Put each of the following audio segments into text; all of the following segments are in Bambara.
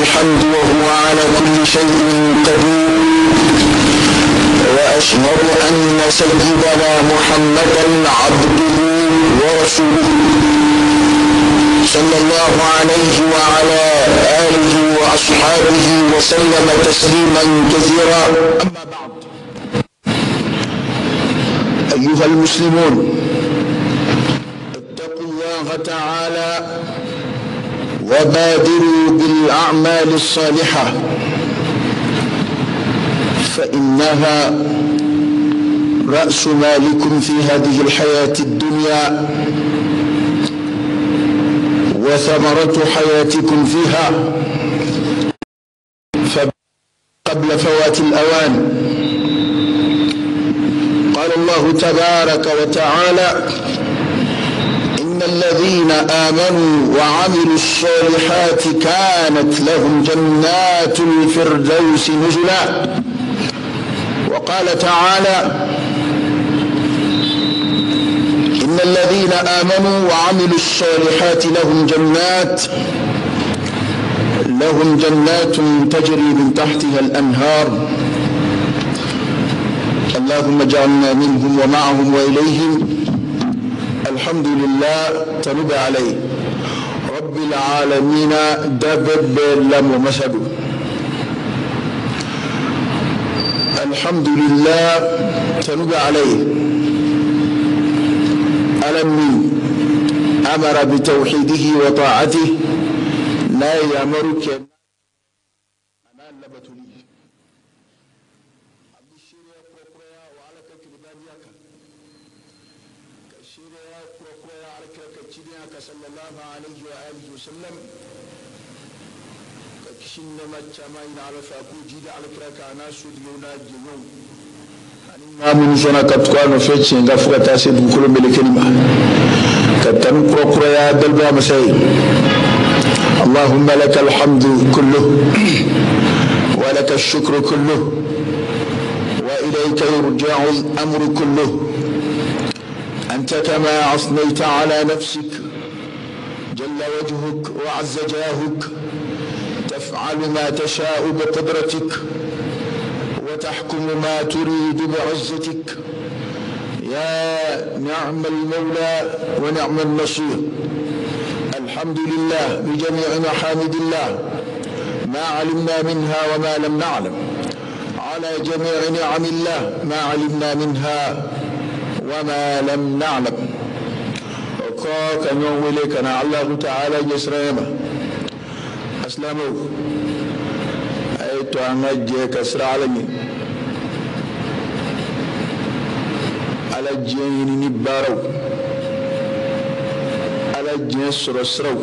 الحمد وهو على كل شيء قدير، وأشهد أن سيدنا محمدا عبده ورسوله صلى الله عليه وعلى آله وأصحابه وسلم تسليما كثيرا. أما بعد، أيها المسلمون، اتقوا الله تعالى وبادروا بالأعمال الصالحة، فإنها رأس مالكم في هذه الحياة الدنيا وثمرة حياتكم فيها، قبل فوات الأوان. قال الله تبارك وتعالى: إن الذين آمنوا وعملوا الصالحات كانت لهم جنات الفردوس نزلا. وقال تعالى: إن الذين آمنوا وعملوا الصالحات لهم جنات تجري من تحتها الأنهار. اللهم اجعلنا منهم ومعهم وإليهم. الحمد لله تنب عليه رب العالمين دبب لم ومسد. الحمد لله تنب عليه ألمي أمر بتوحيده وطاعته لا يأمرك أنا لبتلي عبد الشريع كوكويا وعلى كلبانياك كشريع كوكويا على كتشريعك صلى الله عليه وآله وسلم كشنا ما تشامين على فاكو جيد على كراك أنا سوديونا جنون من زنا كتقال فيتش غفوة تاسد بكل ملكلمة كتن كوكويا يا دلبا مساي. اللهم لك الحمد كله ولك الشكر كله وإليك يرجع الأمر كله. أنت كما أثنيت على نفسك جل وجهك وعز جاهك تفعل ما تشاء بقدرتك وتحكم ما تريد بعزتك. يا نعم المولى ونعم النصير. الحمد لله بجميع محامد الله ما علمنا منها وما لم نعلم، على جميع نعم الله ما علمنا منها وما لم نعلم. وكاك نوم إليكنا الله تعالى جسريما أسلامه أيتو أنجيك أسرع علمي على الجين نبارو على الجين سرسرو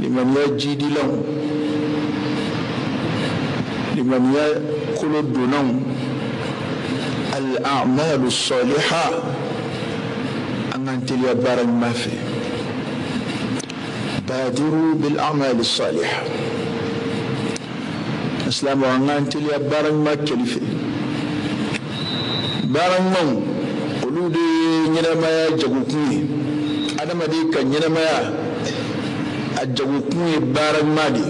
لمن يجد لهم لمن يقول الدنو الأعمال الصالحة أن تلي بارا ما في. بادروا بالأعمال الصالحة أسلام وأن تلي بارا ما كلفه بارا من قلودي نينما جغوكني أنا ما ديك نينما أجغوكني بارا ما دي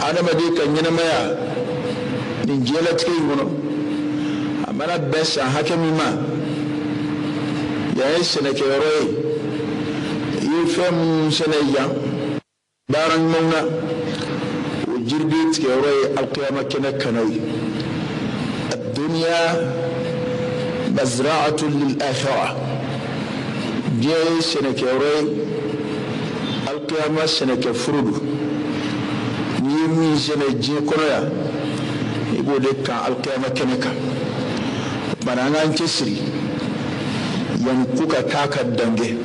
أنا ما ديك نينما نجيلت كي يقولوا أمانا بس حكمي ما يا سنة كيروي يفهم سنة بارا مونا وجردت كيروي القيامة كنا كنوي. الدنيا مزرعة للآخرة. جاي سنة كيروي القيامة سنة كفرد يمي سنة جي كنويا يقول لك القيامة كنك بنانا انتسري ينكوك كاكا دنجي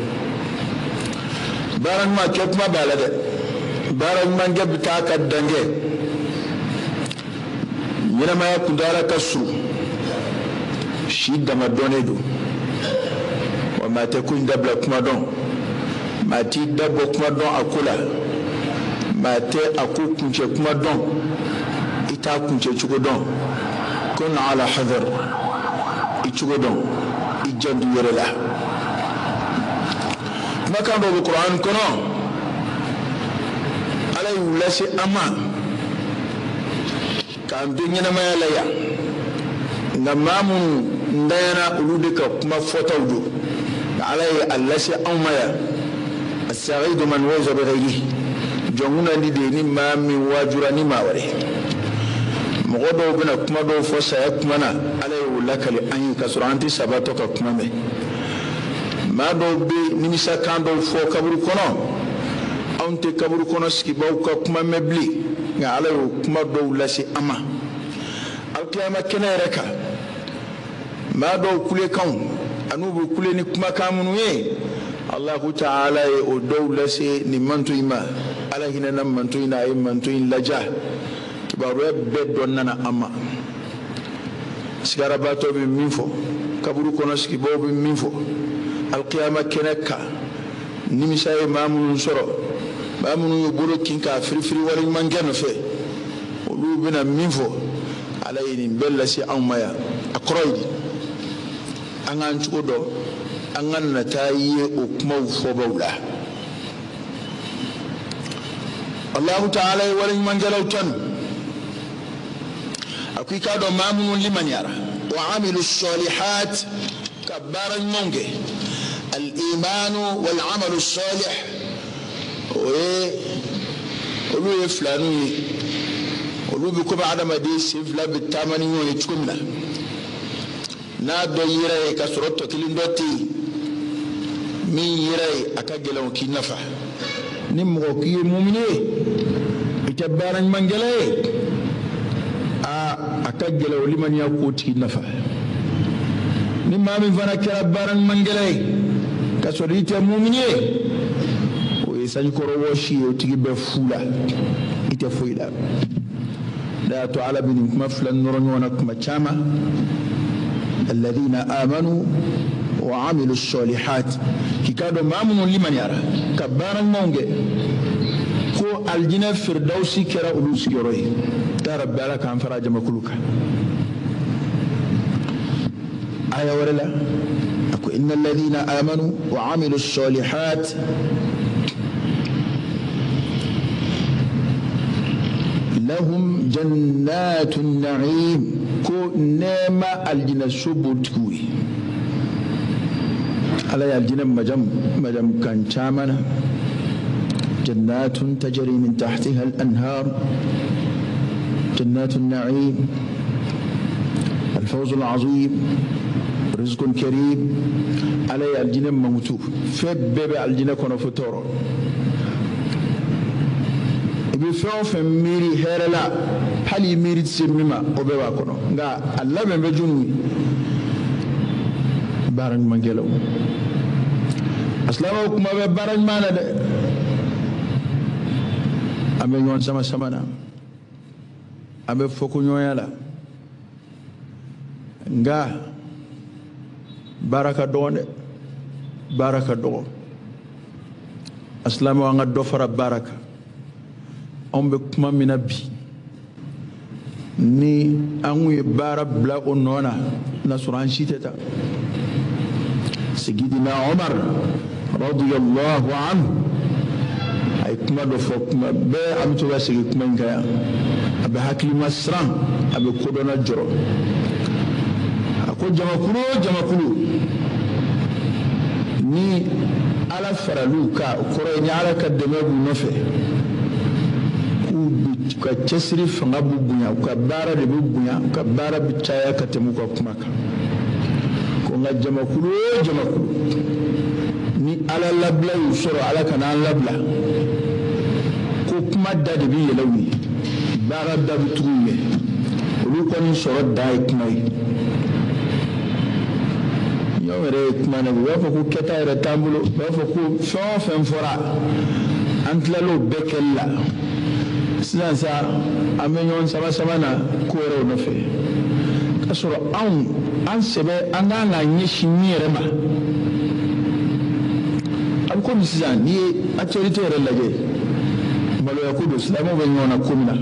بارن ما كيف ما بالده بارن ما جب كاكا دنجي ينما يكدارا كسو شيد ما دونيدو وما تكون دبل كما دون ما تي دبل كما دون أكولا ما تي أكو كنش كما دون إتا كنش چكو دون كن على حذر إچكو دون إجند يرلا ما كان بالقرآن كنا wulasi ama kan dunyana mayalaya ngamamu ndayana uludika kuma fotawdu alay allasi amaya as-sa'id man waza bighayri jonguna ndi de ni mami wajura ni maware mogodo bina kuma do fosa ya kuma na alay wulakali an kasuranti sabato ka kuma me ma do be nimisa kando fo kaburu kono ante kaburu kono skibaw ka kuma mebli nga alay kuma do lasi ama alqiyama kenere ma do kule kan anubu kule ni kuma kamunu ye Allah ta'ala e o do lasi ni mantu ima ala hinana mantu ina ay mantu in laja kibaru be donnana ama sigara bato bi minfo kaburu kono skibaw bi minfo alqiyama keneka nimisa e mamun soro mamun yo bolo kinka frifri wala mangeno fe olu bina minfo alayni bella si amaya akroydi angan chudo angan nataye o kuma fo bawla Allah ta'ala wala mangalaw tan akika do mamun liman yara wa amilu salihat kabara monge الإيمان والعمل الصالح ولو يفلانوني ولو بكم عدم ديس يفلا بالتامن يوني تكمنا نادو يراي كسرطو كلندوتي من يراي أكاجلون كي نفع نمغو كي مؤمني إتبارن منجلي أكاجلون لمن يقوت كي نفع نما من فنكر بارن منجلي kasorite mu'miniye o isani korowoshi o tigi be fula ite fuila la ta'ala bin maflan nuruna kuma chama alladhina amanu wa amilu salihat kikado mamun liman yara kabaran monge ko aljina firdausi kera ulus yoroi tarabbala kan faraja makuluka aya warala إن الذين آمنوا وعملوا الصالحات لهم جنات النعيم كو نيما الجنة سبوتكوي على الجنة مجم كان شامنا جنات تجري من تحتها الأنهار جنات النعيم الفوز العظيم رزق كريم علي الجنة موتو فبب الجنة كنا فتورو بفعل فميري هرلا حالي ميري تسميما وبوا كنا غا الله بمجنوي بارن مانجلو أسلامه كما ببارن مانا ده أمي يوان سما سمانا أمي فوكو نيويالا غا baraka donde baraka do aslamu nga do fara baraka ombe kuma minabi ni angu bara bla onona na suran shiteta sayyidina Umar radiyallahu anhu ay kuma do fokuma be am to wasigi kuma ngaya abe hakli masran abe kodona joro ko jamakulu ni ala faraluka koro ni ala kademe bu nofe ku ka chesri fanga bu bunya ka bara de bu bunya ka bara bi chaya ka temu ko kuma ka ko nga jamakulu ni ala labla yusoro ala kana labla ko kuma da de bi yelawi bara da bu tume olu ko ni soro dai kuma yawere kuma na bafo ku keta ira tambulo bafo ku fon fora antlalo bekella silansa amenyon sama na kuero no fe kasoro an sebe anga na nyishi mire ma am ko misian ni actualité relaje malo yakudo islamu benyona kumina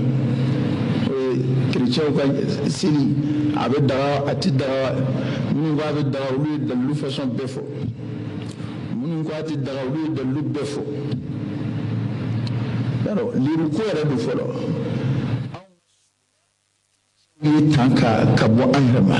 chrétien ko sili abe daga ati daga mun ko abe daga ulu dalu façon befo mun ko ati daga ulu dalu befo yaro liru ko yara do folo ni tanka ka bo anrama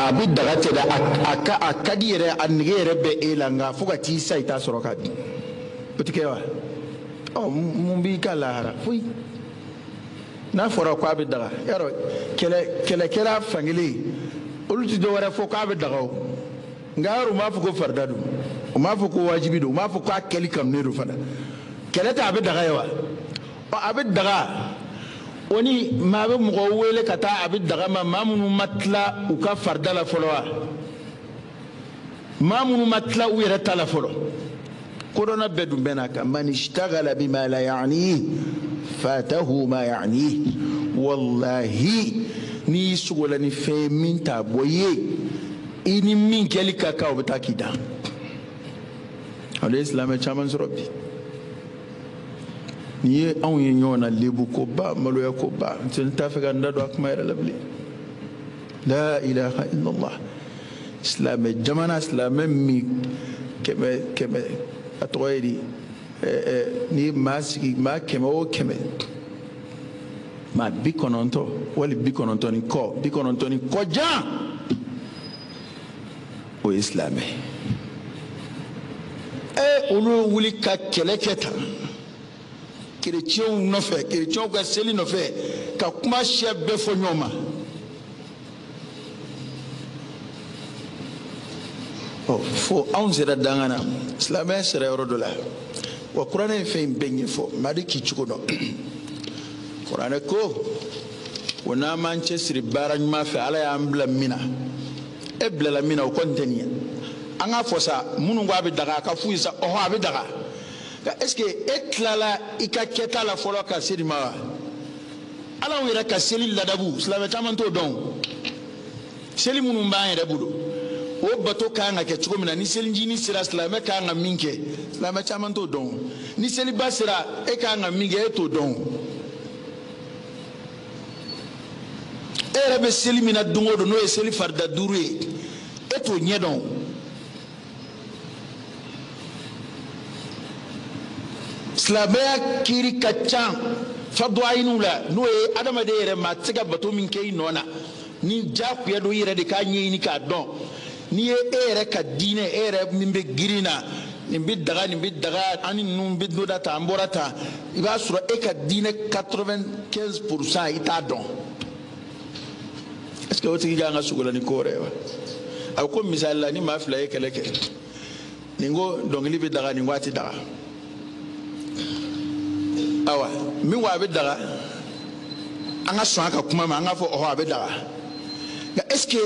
abi daga te da akadi yere annige yere be elanga fuga ti sai ta soro kadi utikewa oh mumbi kala hara fui na foro ko abi daga yaro kele fangili uluti do wara fo ko abi daga ngaru ma fuko fardadu ma fuko wajibi do ma fuko akeli kam ne do fada kele ta abi daga yawa o abi daga oni mabe mugo wele kata abi daga mamunu matla u ka fardala folowa mamunu matla u yere tala folo korona bedum benaka man ishtaghala bima la ya'ni fatahu ma ya'ni wallahi ni sugola ni fe min ta boye ini min kelika ka obatakida al islam chaman sorobi ni an yi nyona lebu ko ba maloya ko ba tin ta fe ganda do ak mayra labli la ilaha illa allah islam jamana islam mi keme atoyri ni masiki ma keme o keme ma bikononto wali bikononto ni ko ja o islam olu wuli ka keleketa chrétien no fait chrétien ko seli no fait ka kuma chef be fo nyoma oh fo onzera dangana islamé sera eurodola wa qur'an fe benye fo madiki chuko no qur'an ko wona manchester barany ma fe ala ya ambla mina ebla la mina o kontenia anga fosa munu ngwa be daga ka fuisa o ha be daga est-ce que etlala ikaketa la folo ka sirima ala wira ka seli ladabu islam tamanto don seli munu mbaye rebudo o bato ka nga ke chuko mina ni seli njini sira islam ka nga minke islam tamanto don ni seli basira e ka nga minge eto don era be seli mina dungo do no e seli farda dure eto nyedon Slavia kiri kacang fadwa inula no e adama de yere ma tiga bato min kay nona ni jaku ya do yere de ka nyi ni ka don ni ere ka dine ere mimbe girina nimbi daga ani numbi do data amborata iba sura e ka dine 95% ita don est-ce que o tigi nga sugola ni korewa ako misala ni mafla e keleke ningo dongli be daga ni ngwati daga awa mi wa be daga anga so aka kuma ma anga fo o ha be daga est-ce que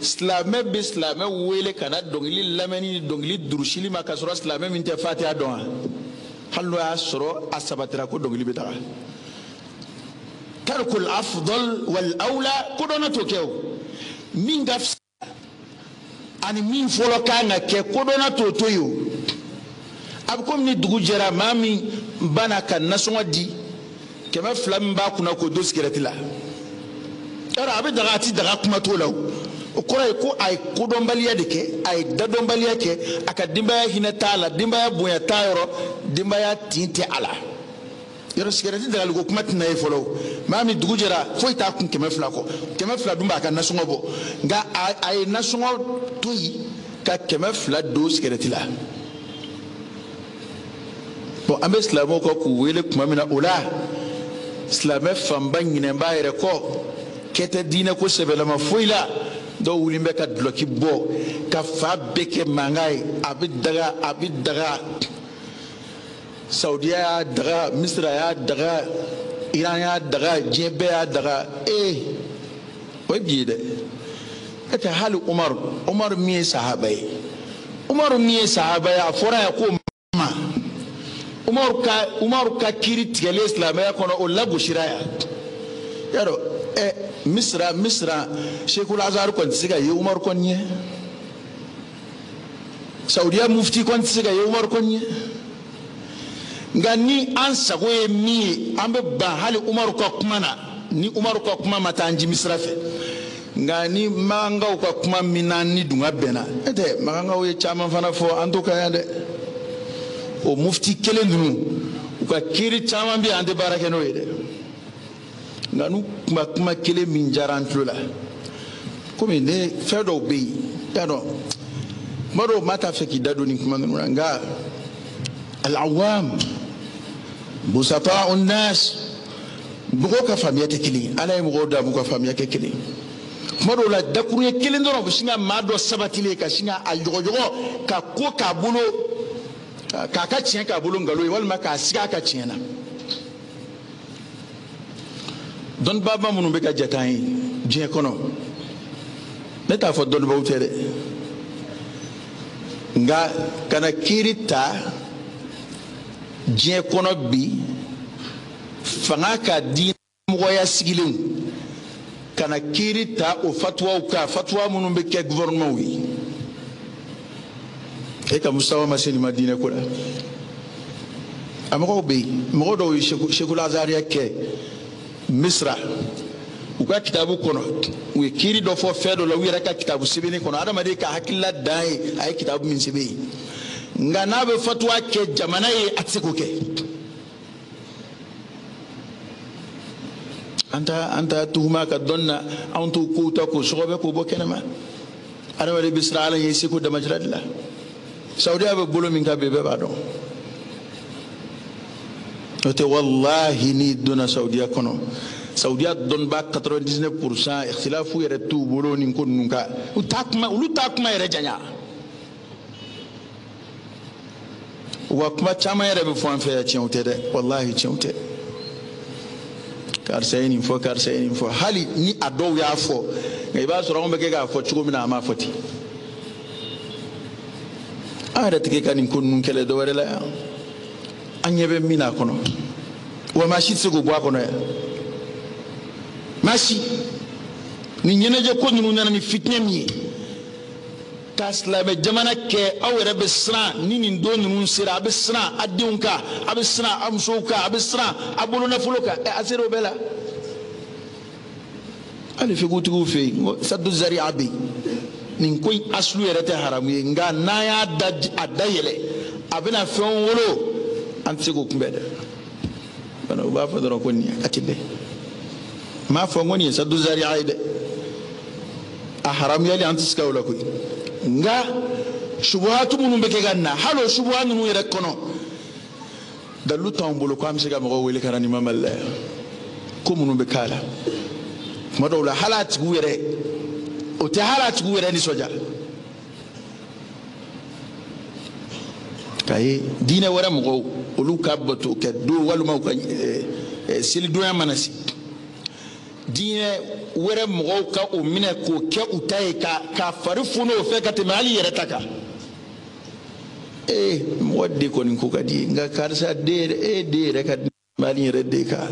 islamé bi islamé wele kana dongli lamani dongli durushili makasura islamé min te fatiha don hallo asro asabatira ko dongli be daga tarkul afdal wal aula kodona to kew min gaf ani min folo kanga ke kodona to toyo ab comme ni dugu jera mami bana kan nasonga di kema flam ba kuna ko dos kiratila era abi daga ti daga kuma to law o ko ay ko don baliya deke ay dadon baliya ke aka dimba ya hina tala dimba ya boya tayro dimba ya tinte ala yero sikirati daga ko kuma tinay folo mami dugu jera foi ta kun kema fla dumba kan nasonga bo nga ay nasonga toyi ka kema fla dos kiratila bon ambe islamo ko ku wele kuma mina ola islamé famba nyine mbaire ko kete dina ko sebela mafuila do wulimbe ka bloki bo ka fa beke mangai abidaga saudiya ya daga misra ya daga iran ya daga jebe ya daga oy biide ete hali Umar miye sahaba ye Umar miye sahaba ya fora ya ko ma Umar ka kiri tigɛlen silamɛya kɔnɔ o lagosira ya yaro Misra Sheikhul Azhar kɔni tɛ se ka ye Umar kɔni ye Saudiya mufti kɔni tɛ se ka ye Umar kɔni ye nka ni an sago ye min ye an bɛ ban hali Umar ka kuma na ni Umar ka kuma ma taa an ji Misra fɛ nka ni magangaw ka kuma min na ni dunga bɛnna ete magangaw ye caman fana fɔ an to ka yan dɛ o mufti kelen ninnu u ka kiri caman bɛ an tɛ baara kɛ n'o ye dɛ nka n'u kuma kelen min diyara an tulo la komi ne fɛn dɔw bɛ yen y'a dɔn kuma dɔw maa t'a fɛ k'i da don nin kuma ninnu na nka al-awwam busata unnas mɔgɔw ka faamuya tɛ kelen ye ala ye mɔgɔw da b'u ka faamuya kɛ kelen kuma dɔw la dakuruɲɛ kelen dɔrɔn u bɛ sin ka maa dɔ sabatilen ka sin ka a yɔgɔyɔgɔ ka ko k'a bolo k'a ka tiɲɛ k'a bolo nkalon ye walima k'a sigi a ka tiɲɛ na dɔnnibaaba minnu bɛ ka jate an ye diɲɛ kɔnɔ ne t'a fɔ dɔnnibaw tɛ dɛ nka kana kiiri ta diɲɛ kɔnɔ bi fanga ka di mɔgɔya sigilenw kana kiiri ta o fatuwaw kan fatuwa minnu bɛ kɛ gouvernement ye e ka musawa ma se nin ma diinɛ ko la a mɔgɔw bɛ yen mɔgɔ dɔw ye Sheikhul Azhar kɛ Misra u ka kitabu kɔnɔ u ye kiiri dɔ fɔ fɛn dɔ la u yɛrɛ ka kitabu sɛbɛnni kɔnɔ adamaden ka hakilila dan ye a ye kitabu min sɛbɛn yen nka n'a bɛ fatuwa kɛ jamana ye a tɛ se k'o kɛ an ta tuhuma ka dɔn na anw t'o kow ta k'o sɔgɔbɛ k'o bɔ kɛnɛma adamaden bɛ siran ala ɲɛ seko damajira de la Saudiya bɛ bolo min kan bɛɛ b'a dɔn o tɛ wallahi ni donna Saudiya kɔnɔ Saudiya dɔnniba 99% ikhtilafu yɛrɛ t'u bolo nin ko ninnu kan olu t'a kuma yɛrɛ janya wa kuma caman yɛrɛ bɛ fɔ an fɛ yan tiɲɛw tɛ dɛ wallahi tiɲɛw tɛ karisa ye nin fɔ hali ni a dɔw y'a fɔ nka i b'a sɔrɔ anw bɛ kɛ k'a fɔ cogo min na a m'a fɔ ten an yɛrɛ tɛ ka nin ko ninnu kɛlɛ dɔ wɛrɛ la yan an ɲɛ bɛ min na a kɔnɔ wa maa si tɛ se k'o bɔ a kɔnɔ yan maa si ni ɲɛnajɛ ko ninnu nana ni fitinɛ min ye ka silamɛ jamana kɛ aw yɛrɛ bɛ siran ni nin don ninnu sera a bɛ siran a denw kan a bɛ siran a musow kan a bɛ siran a bolonafolo kan a sera o bɛɛ la hali fekutigiw fɛ yen ko sadu zariya bɛ yen nin ko in asulu yɛrɛ tɛ haramu ye nka n'an y'a da yɛlɛ a bɛna fɛnw wolo an tɛ se k'o kunbɛn dɛ bana u b'a fɔ dɔrɔn ko nin a tɛ bɛn n m'a fɔ n ko nin ye sadu zariya ye dɛ a haramuyali an tɛ se ka o la koyi nga shubuhatu minnu bɛ kɛ ka na hali o shubuha ninnu yɛrɛ kɔnɔ dalilu t'anw bolo ko an bɛ se ka mɔgɔw wele ka na nin ma Mali la yan ko minnu bɛ k'a la tuma dɔw la hali a tigiw yɛrɛ o tɛ hali a tigiw yɛrɛ nisɔndiya k'a ye diinɛ wɛrɛ mɔgɔw olu ka bato kɛ don walima u ka selidonya mana se diinɛ wɛrɛ mɔgɔw ka o minɛ k'o kɛ u ta ye ka fari funu o fɛ ka tɛmɛ hali yɛrɛ ta kan mɔgɔ de kɔni ko ka di ye nka karisa den yɛrɛ ka di hali yɛrɛ den kan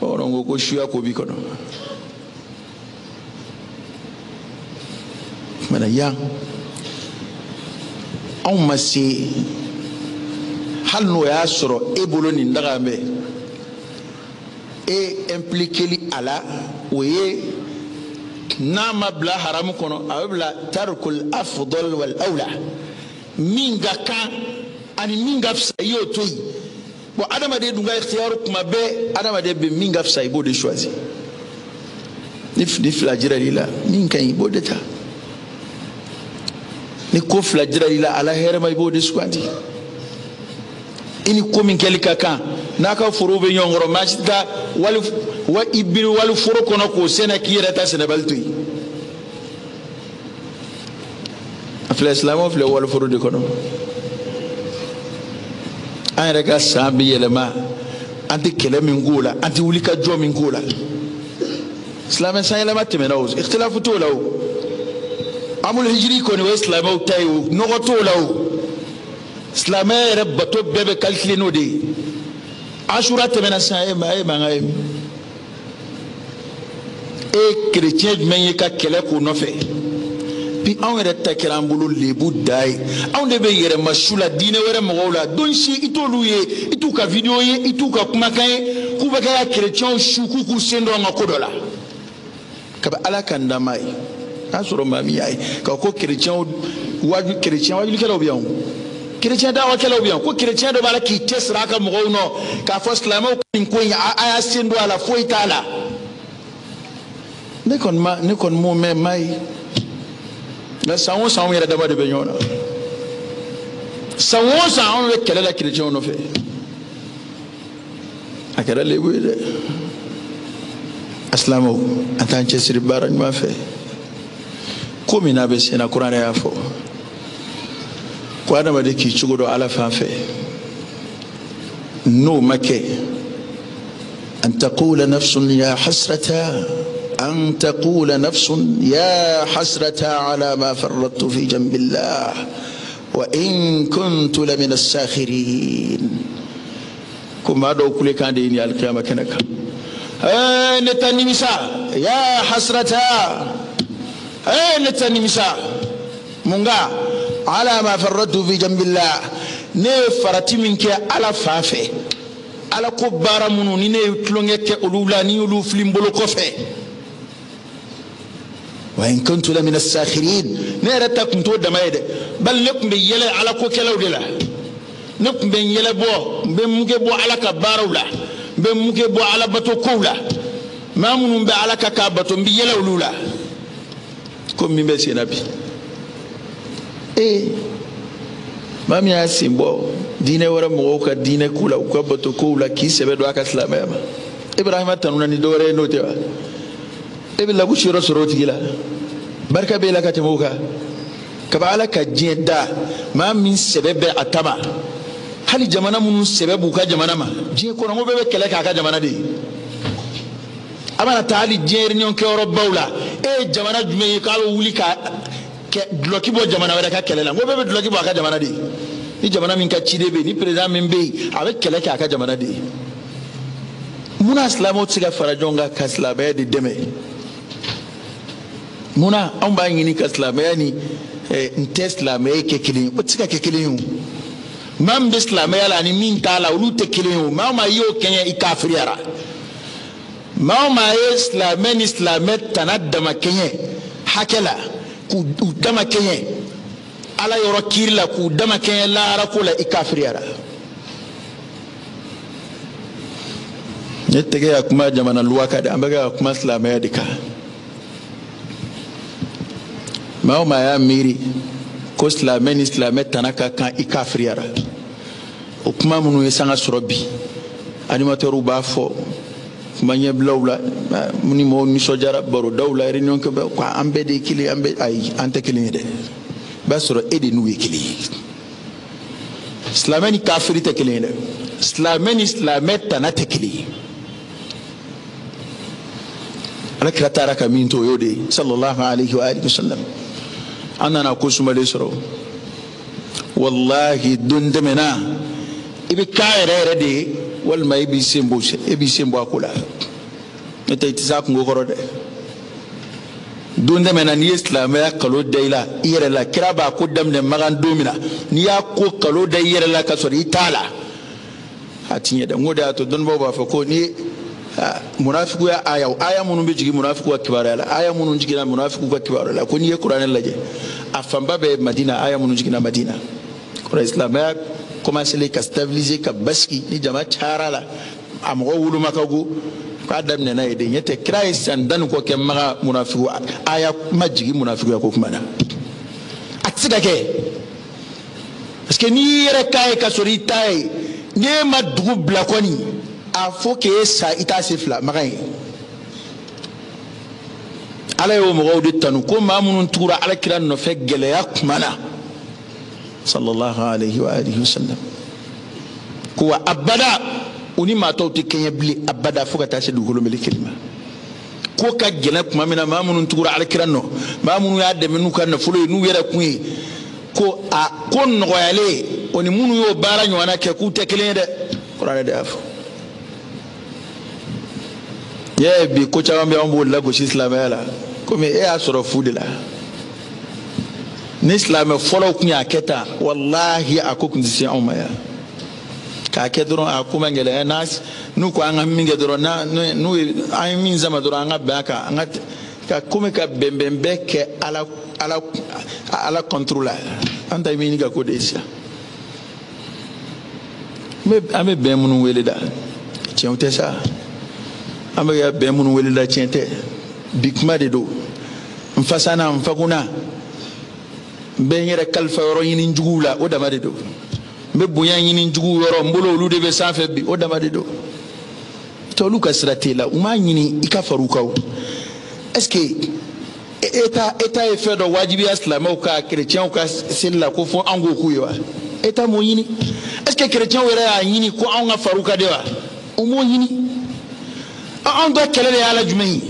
bamananw ko suya ko b'i kɔnɔ mana yan anw ma se hali n'o y'a sɔrɔ e bolo nin daga bɛ e impliqueli a la o ye n'a ma bila haramu kɔnɔ a bɛ bila tarikul afdal wal awla min ka kan ani min ka fisa i y'o to yen bon adamaden dun ka ikhtiyaru kuma bɛɛ adamaden bɛ min ka fisa i b'o de choisir ni fila jira i la min ka ɲi i b'o de ta ni ko fila jira i la ala hɛrɛ ma i b'o de sugandi i ni ko min kɛli ka kan n'a ka foro bɛ ɲɔgɔn kɔrɔ maa si tɛ taa i biri wali foro kɔnɔ k'o sɛnɛ k'i yɛrɛ ta sɛnɛbali to yen a filɛ silamɛw filɛ wali foro de kɔnɔ an yɛrɛ ka san bɛ yɛlɛma an tɛ kɛlɛ min k'o la an tɛ wuli ka jɔ min k'o la silamɛ san yɛlɛma tɛmɛna o ikhtilafu t'o la o amul hijri ko ni islamo tayo no goto law islamé rabbato bebe calculer no de ashura temena sa e ma e chrétien men ka kele ko no fe pi on re takirambulu lebu dai on de be yere masula dine were mogola don shi itoluye ituka video ye ituka kuma kan ku be ka chrétien shuku ku sendo ngakodola ka ala kanda mai asoro mami ai ka ko chrétien waju kala obian chrétien da wa kala obian ko chrétien do bala ki tesra ka mogo no ka fo islamo ko aya sendo ala fo itala ne kon mo me mai na sawo yera daba de benyona sawo we kala la chrétien no fe akara lebu de aslamo atanche sir baran ma fe ko mina be sena qur'ana ya fo ko adama de ki chugodo ala fa fe no make an taqula nafsun ya hasrata أن تقول نفس يا حسرة على ما فرطت في جنب الله وإن كنت لمن الساخرين كما دو كل كان ديني القيامة كنك نتاني مساء يا حسرة نتاني مساء منغا على ما فرطت في جنب الله نفرتي منك على فافي على كبار منو نيتلونك أولولا نيولو فلم بلو كفي وإن كنت لمن الساخرين نيرتكم تو دمايد بل لكم بيلا على كوكلاو دلا نكم بيلا بو بموكي بو على كبارولا بموكي بو على باتو كولا ما منو على كاباتو بيلا ولولا كم من بس نبي ما مي اسيمبو دينه ورا موكا دينه كولا وكباتو كولا كي سبدو اكاسلامه ابراهيم تنونا ني دوري نوتيوا لا بشير سروتي لا بركة بلا كتموكا كبالا كجيدا ما من سبب أتما هل جمانا من سبب وكا جمانا ما جي كونا مو بيبي كلا كاكا جمانا دي أما نتعالي جيرنيون كيورو باولا جمانا جمعي كالو ولي دلوكي بو جمانا ودا كلا مو بيبي دلوكي بو كا جمانا دي ni jamana min ka chide be ni president min be avec kala kaka jamana de muna islamo tsiga farajonga kaslabe de deme muna an ba yini kaslabe ni inteslamé ke kilin otsika ke kilin mam de islamé ala ni min tala ulu te kilin ma yo kenya ikafriara ma islamé tanadama kenya hakela ku dama kenya ala yoro kirla ku dama kenya la ara kula ikafriara nitege ya kuma jamana luwaka da ambaga kuma islamé dika ma ya miri ko islamé tanaka kan ikafriara o kuma munu yesanga sorobi animateur ba fo manye blawla muni mo ni sojara baro dawla réunion ko ambe de kili ambe ay ante kili de basoro ede nu kili islamé ni kafiri te kili de islamé tanate kili ala kratara ka minto yode sallallahu alaihi wa alihi wasallam anana kusuma le soro wallahi dundemena ibi kaire de wal may bi sembo akula nete itizak ngokoro de dundemena ni islam ya kalo deila ire la kiraba ko damne magan domina ni ya ko kalo de ire la kasori itala atinye de ngoda to don baba fa ko ni munafiku ya aya munu be jigi munafiku wa kibara la aya munu jigi na munafiku wa kibara la ko ni e qur'an laje afamba be madina aya munu jigi na madina ko islam ya commencer les stabiliser ka baski ni jama chara la amgo wulu makago ka damne na ide nyete christ dan ko ke maga munafiku aya majigi munafiku ya ko kuma na atsida ke parce que ni yere kay ka sori tay ne ma dugu bla koni a fo ke sa ita sifla magay ala yo mo de tanu ko mamunun tura ala kiran no fe gele yak mana sallallahu alayhi wa alihi wasallam ko abada uni ma tawti kenya bli abada fo ka tashi dugolo mel kelma ko ka gɛlɛn kuma min na maa minnu tugura alakira nɔ maa minnu y'a dɛmɛ n'u ka nafolo ye n'u yɛrɛ kun ye ko a ko nɔgɔyalen o ni minnu y'o baara ɲɔgɔnna kɛ k'u tɛ kelen ye dɛ kuranɛ de y'a fɔ ye bi ko caman bɛ an b'o lagosi silamɛya la komi e y'a sɔrɔ fu de la ni silamɛ fɔlɔw kun y'a kɛ tan walahi a ko kun tɛ se anw ma yan k'a kɛ dɔrɔn a ko man gɛlɛn n'u ko an ka min kɛ dɔrɔn n'u ye an ye min sama dɔrɔn an ka bɛn a kan an ka komi ka bɛnbɛn bɛɛ kɛ ala contrôle la an ta min ka ko de ye sisan an bɛ bɛn minnu wele da tiɲɛw tɛ sa an bɛ ka bɛn minnu wele da tiɲɛ tɛ bi kuma de don n fasana n fakuna n bɛ n yɛrɛ kalifa yɔrɔ ɲini juguw la o dama de don n bɛ bonya ɲini juguw yɔrɔ n bolo olu de bɛ sanfɛ bi o dama de don olu ka sira t'e la u m'a ɲini i ka far'u kan est-ce que État ye fɛn dɔ wajibiya silamɛw ka chrétiens ka seli la ko fɔ an k'o k'u ye wa État m'o ɲini est-ce que chrétiens yɛrɛ y'a ɲini ko anw ka far'u kan de wa u m'o ɲini anw ka kɛlɛ de y'a la jumɛn ye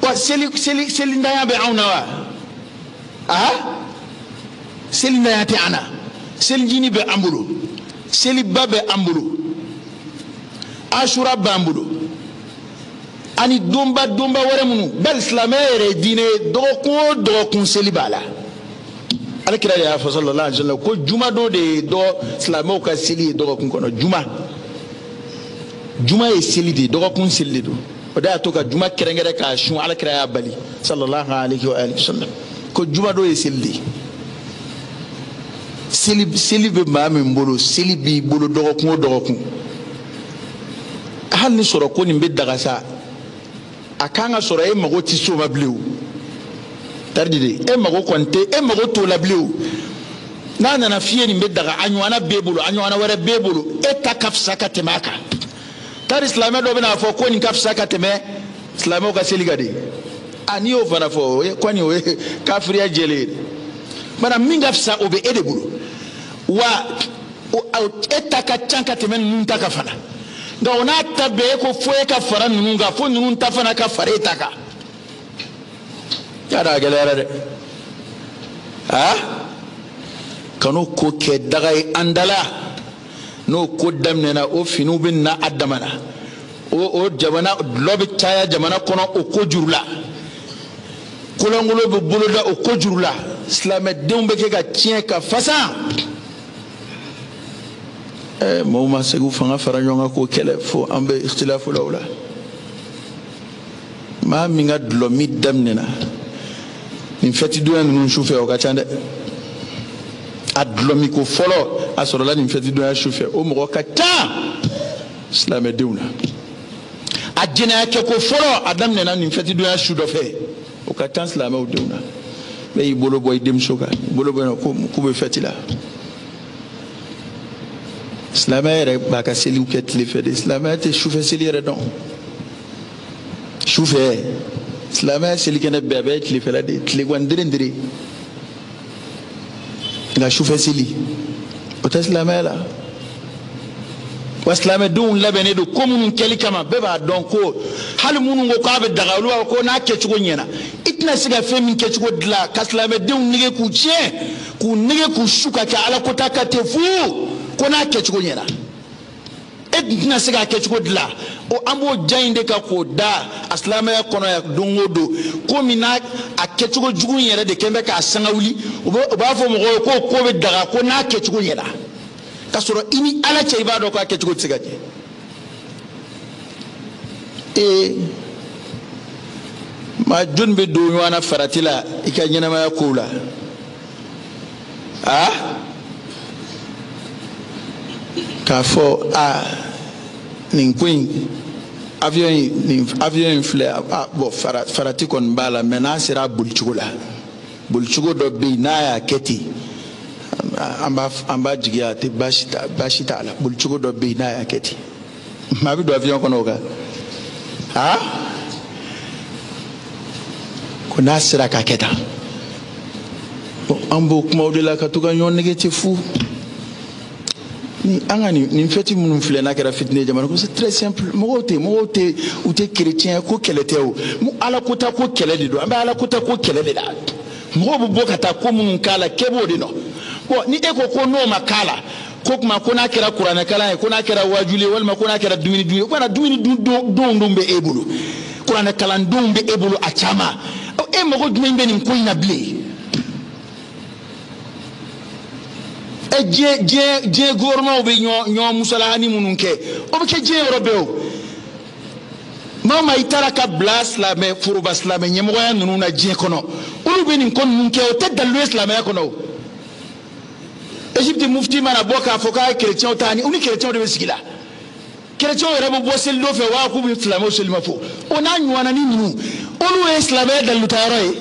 wa selindanya bɛ anw na wa selindanya tɛ an na selijini bɛ an bolo seliba bɛ an bolo ashura b'an bolo ani donba wɛrɛ minnu bali silamɛya yɛrɛ ye diinɛ ye dɔgɔkun o dɔgɔkun seli b'a la alakira de y'a fɔ sallallahu alaihi wasallam ko juma don de ye silamɛw ka seli ye dɔgɔkun kɔnɔ juma ye seli de ye dɔgɔkun seli de don o de y'a to ka juma kɛrɛnkɛrɛn k'a sun alakira y'a bali sallallahu alaihi wasallam ko juma don ye seli de ye seli bɛ maa min bolo seli b'i bolo dɔgɔkun o dɔgɔkun hali ni sɔrɔ ko nin bɛ daga sa a kan ka sɔrɔ e mago tɛ s'o ma bilen o taridi de e mago kɔni tɛ e mago t'o la bilen o n'a nana f'i ye nin bɛ daga a ɲɔgɔnna b'e bolo a ɲɔgɔnna wɛrɛ b'e bolo e ta ka fisa ka tɛmɛ a kan tari silamɛ dɔ bɛna fɔ ko nin ka fisa ka tɛmɛ silamɛw ka seli kan de n'i y'o fana fɔ kɔni o ye kafiriya jɛlen ye bana min ka fisa o bɛ e de bolo wa e ta ka ca ka tɛmɛ ninnu ta ka fana nka o n'a ta bɛɛ e ko fo e ka fara ninnu kan fo ninnu ta fana ka fara e ta kan y'a dɔn a gɛlɛyara dɛ kan'o ko kɛ daga ye an da la n'o ko daminɛna o finiw bɛ na a dama na o jamana dulɔ bɛ caya jamana kɔnɔ o ko juru la kolonkolon bɛ boloda o ko juru la silamɛdenw bɛ kɛ ka tiɲɛ ka fasa maaw ma se k'u fanga fara ɲɔgɔn kan k'o kɛlɛ fo an bɛ ikhtilafu la o la maa min ka dulɔmi daminɛna nin fɛtidonya ninnu sufɛ o ka ca dɛ a dulɔmi ko fɔlɔ a sɔrɔla nin fɛtidonya sufɛ o mɔgɔ ka ca silamɛdenw na a jɛnɛya kɛ ko fɔlɔ a daminɛna nin fɛtidonya su dɔ fɛ o ka ca silamɛw denw na bɛɛ y'i bolo bɔ i denmuso kan i bolo bɔ yen k'u bɛ fɛti la silamɛya yɛrɛ b'a ka seliw kɛ tile fɛ de silamɛya tɛ sufɛ seli yɛrɛ dɔn sufɛ silamɛya selikɛnɛ bɛɛ a bɛɛ ye tilefɛla de ye tile kɔni dere nka sufɛ seli o tɛ silamɛya la wa silamɛdenw labɛnnen don ko minnu kɛli kama bɛɛ b'a dɔn ko hali minnu ko k'a bɛ daga olu b'a fɔ ko n'a kɛcogo ɲɛna i tɛna se ka fɛn min kɛcogo dilan ka silamɛdenw nege k'u tiɲɛ k'u nege k'u su ka kɛ alakota ka tɛ fu ko n'a kɛcogo ɲɛna e tɛna se k'a kɛcogo dilan o an b'o ja in de ka k'o da a silamɛya kɔnɔ yan don o don ko min n'a a kɛcogo jugu in yɛrɛ de kɛn bɛ k'a sanga wuli o b'a fɔ mɔgɔw ye ko ko bɛ daga ko n'a kɛcogo ɲɛna ka sɔrɔ i ni ala cɛ i b'a dɔn k'a kɛcogo tɛ se ka kɛ maa jɔnni bɛ don ɲɔgɔn na farati la i ka ɲɛnamaya kow la k'a fɔ nin ko in avion in filɛ bɔn farati kɔni b'a la mɛ n'a sera a bolicogo la bolicogo dɔ bɛ yen n'a y'a kɛ ten an b'a jigiya a tɛ baasi t'a la bolicogo dɔ bɛ yen n'a y'a kɛ ten maa bɛ don avion kɔnɔ o kan ko n'a sera k'a kɛ tan an b'o kumaw de la ka to ka ɲɔgɔn nege tɛ fu ni angani ni feti mun filɛ n'a kɛra fitine jamana ko c'est très simple mɔgɔw tɛ u tɛ chrétien ko kɛlɛ tɛ o mu ala ko ta ko kɛlɛ de don an bɛ ala ko ta ko kɛlɛ de la mɔgɔw bɛ bɔ ka taa ko minnu k'a la k'e b'o de nɔ bon ni e ko n'o ma k'a la ko kuma ko n'a kɛra kuranɛkalan ye ko n'a kɛra wajuli ye walima ko n'a kɛra dumuni dun ye ko na dumuni dun bɛ e bolo kuranɛkalandenw bɛ e bolo a caman e mago jumɛn bɛ nin ko in na bilen diɲɛ gouvernement bɛ ɲɔgɔn musalahani minnu kɛ o bɛ kɛ diɲɛ yɔrɔ bɛɛ o Mahi Ouattara ka bila silamɛ foroba silamɛ ɲɛmɔgɔya ninnu na diɲɛ kɔnɔ olu bɛ nin ko ninnu kɛ o tɛ dalilu ye silamɛya kɔnɔ o Égypte mufti mana bɔ k'a fɔ k'a ye chrétienw ta ni u ni chrétienw de bɛ sigi la chrétienw yɛrɛ bɛ bɔ seli dɔ fɛ waa k'u bɛ silamɛw seli ma fo o n'a ɲɔgɔnna ni ninnu olu ye silamɛya dalilu ta yɔrɔ ye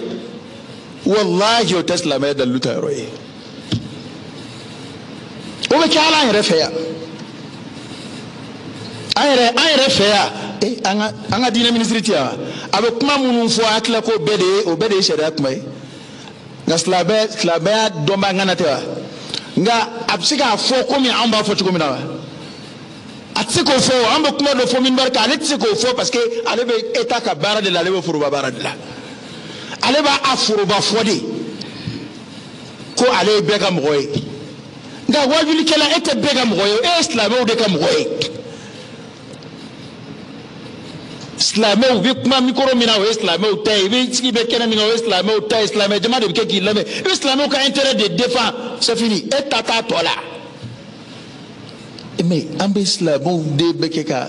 wallahi o tɛ silamɛya dalilu ta yɔrɔ ye o bɛ kɛ ala an yɛrɛ fɛ yan an yɛrɛ fɛ yan an ka diinɛ minisiri tɛ yan a bɛ kuma minnu fɔ a hakilila ko o bɛɛ de ye sariya kuma ye nka silamɛya dɔnba an kana tɛ wa nka a bɛ se k'a fɔ komi an b'a fɔ cogo min na wa a tɛ se k'o fɔ an bɛ kuma dɔ fɔ minibari kan ale tɛ se k'o fɔ parce que ale bɛ eta ka baara de la ale bɛ foroba baara de la ale b'a foroba fɔ de ko ale ye bɛɛ ka mɔgɔ ye nka wajulikɛla e tɛ bɛɛ ka mɔgɔ ye e ye silamɛw de ka mɔgɔ ye silamɛw bɛ kuma mikoro min na o ye silamɛw ta ye i bɛ sigi bɛ kɛnɛ min kan o ye silamɛw ta ye silamɛ jama de bɛ kɛ k'i lamɛn i bɛ silamɛw ka intérêt de défend c'est fini e ta t'a tɔ la mais an bɛ silamɛw de bɛ kɛ ka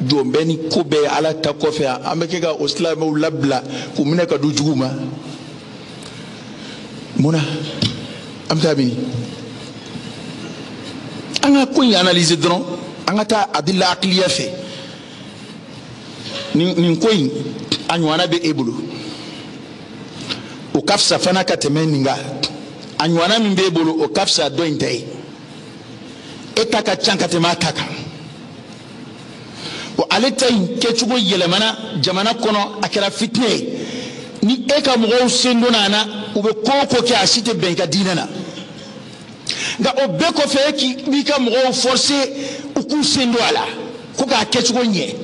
jɔn bɛɛ ni ko bɛɛ ala ta kɔfɛ an bɛ kɛ ka o silamɛw labila k'u minɛ ka don juguw ma mun na an bɛ taa min an ka ko in analyser dɔrɔn an ka taa adila akiliya fɛ nin ko in a ɲɔgɔnna bɛ e bolo o ka fisa fana ka tɛmɛ nin kan a ɲɔgɔnna min b'e bolo o ka fisa dɔ in ta ye e ta ka ca ka tɛmɛ a ta kan bon ale ta in kɛcogo yɛlɛmana jamana kɔnɔ a kɛra fitinɛ ye ni e ka mɔgɔw sen donna a na u bɛ ko o ko kɛ a si tɛ bɛn i ka diinɛ na nka o bɛɛ kɔfɛ e b'i ka mɔgɔw forcer u k'u sen don a la ko k'a kɛcogo ɲɛ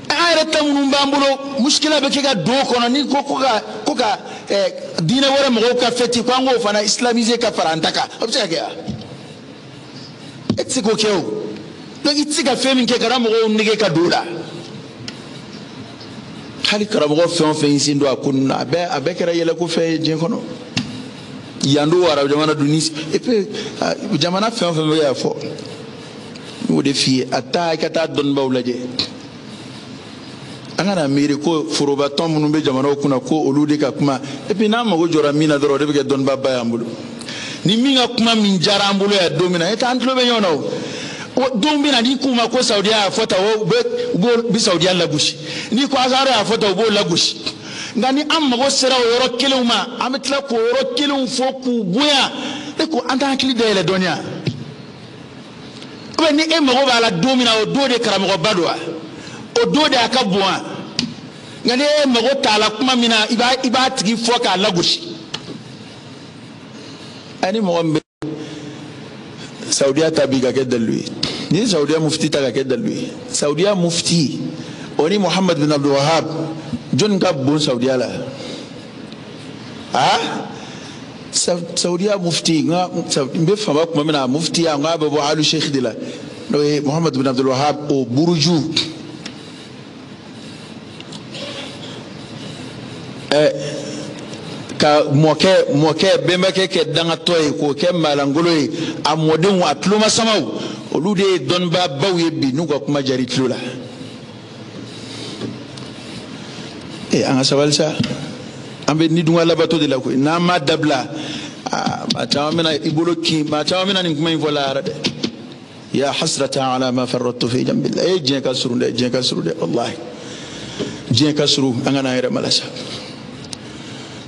an yɛrɛ ta minnu b'an bolo muskila bɛ kɛ ka don o kɔnɔ ni ko ka diinɛ wɛrɛ mɔgɔw ka fɛti ko an k'o fana islamiser ka fara an ta kan o bɛ se ka kɛ wa e tɛ se k'o kɛ o donc i tɛ se ka fɛn min kɛ ka na mɔgɔw nege ka don o la hali karamɔgɔ fɛn o fɛn y'i sen don a ko ninnu na a bɛɛ kɛra yɛlɛko fɛn ye diɲɛ kɔnɔ yan do arabu jamana dun ni et puis jamana fɛn o fɛn bɛ kɛ fɔ n'o de f'i ye a taa i ka taa dɔnnibaw lajɛ an kana miiri ko forobatɔn minnu bɛ jamanaw kunna ko olu de ka kuma et puis n'an mago jɔra min na dɔrɔn o de bɛ kɛ dɔnniba ba y'an bolo ni min ka kuma min diyara an bolo yan don min na e t'an tulo bɛ ɲɔgɔn na o don bɛ na n'i k'u ma ko saudiya y'a fɔ tan u bɛ saudiya lagosi n'i ko azari y'a fɔ tan u b'o lagosi nka ni an mago sera o yɔrɔ kelenw ma an bɛ tila k'o yɔrɔ kelenw fɔ k'u bonya e ko an t'an hakili dayɛlɛ dɔɔniya ni e mago b'a la don min na o don de karamɔgɔba don wa o don de a ka bon wa nka ni e mago t'a la kuma min na i b'a tigi fɔ k'a lagosi ani mɔgɔ min bɛ saudiya ta bi ka kɛ dalilu ye ni saudiya mufti ta ka kɛ dalilu ye saudiya mufti o ni Muhammad bin Abdul Wahab jɔnni ka bon saudiya la saudiya mufti n bɛ fama kuma min na mufti ya n k'a bɛ bɔ alu sheikh de la n'o ye Muhammad bin Abdul Wahab o buruju ka mɔkɛ bɛnbakɛ kɛ dangatɔ ye k'o kɛ malangolo ye a mɔdenw a tulomasamaw olu de ye dɔnniba baw ye bi n'u ka kuma jari tulo la an ka sabali sa an bɛ ni dunga labato de la koyi n'an ma dabila maa caman bɛna i bolo kin maa caman bɛna nin kuma in fɔ la yɛrɛ dɛ ya hasratan ala ma farrattu fi jambillah diɲɛ ka surun dɛ diɲɛ ka surun dɛ wallahi diɲɛ ka surun an ka n'an yɛrɛ malasa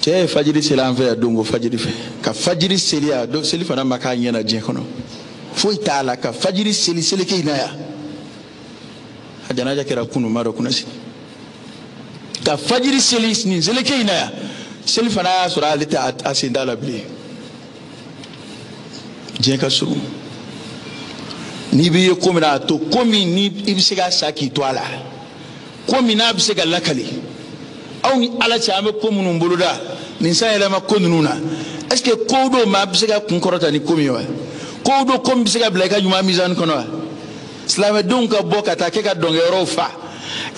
cɛ ye fajiri seli an fɛ yan don ko fajiri fɛ ka fajiri seli yan seli fana ma k'a ɲɛna diɲɛ kɔnɔ foyi t'a la ka fajiri seli seleke in na yan a janaja kɛra kunu maa dɔ kunna sini ka fajiri seli nin seleke in na yan seli fana y'a sɔrɔ ale tɛ a sen t'a la bilen diɲɛ ka surun ni bi ko mina to komi ni ibisiga saki to ala komi na ibisiga lakali aw ni ala cha me ko munun buluda ni sa yele ma ko nuna est-ce que ko do ma ibisiga kun korota ni komi wa ko do komi ibisiga blaka juma mizan kono wa islam donc boka ta ke ka dongero fa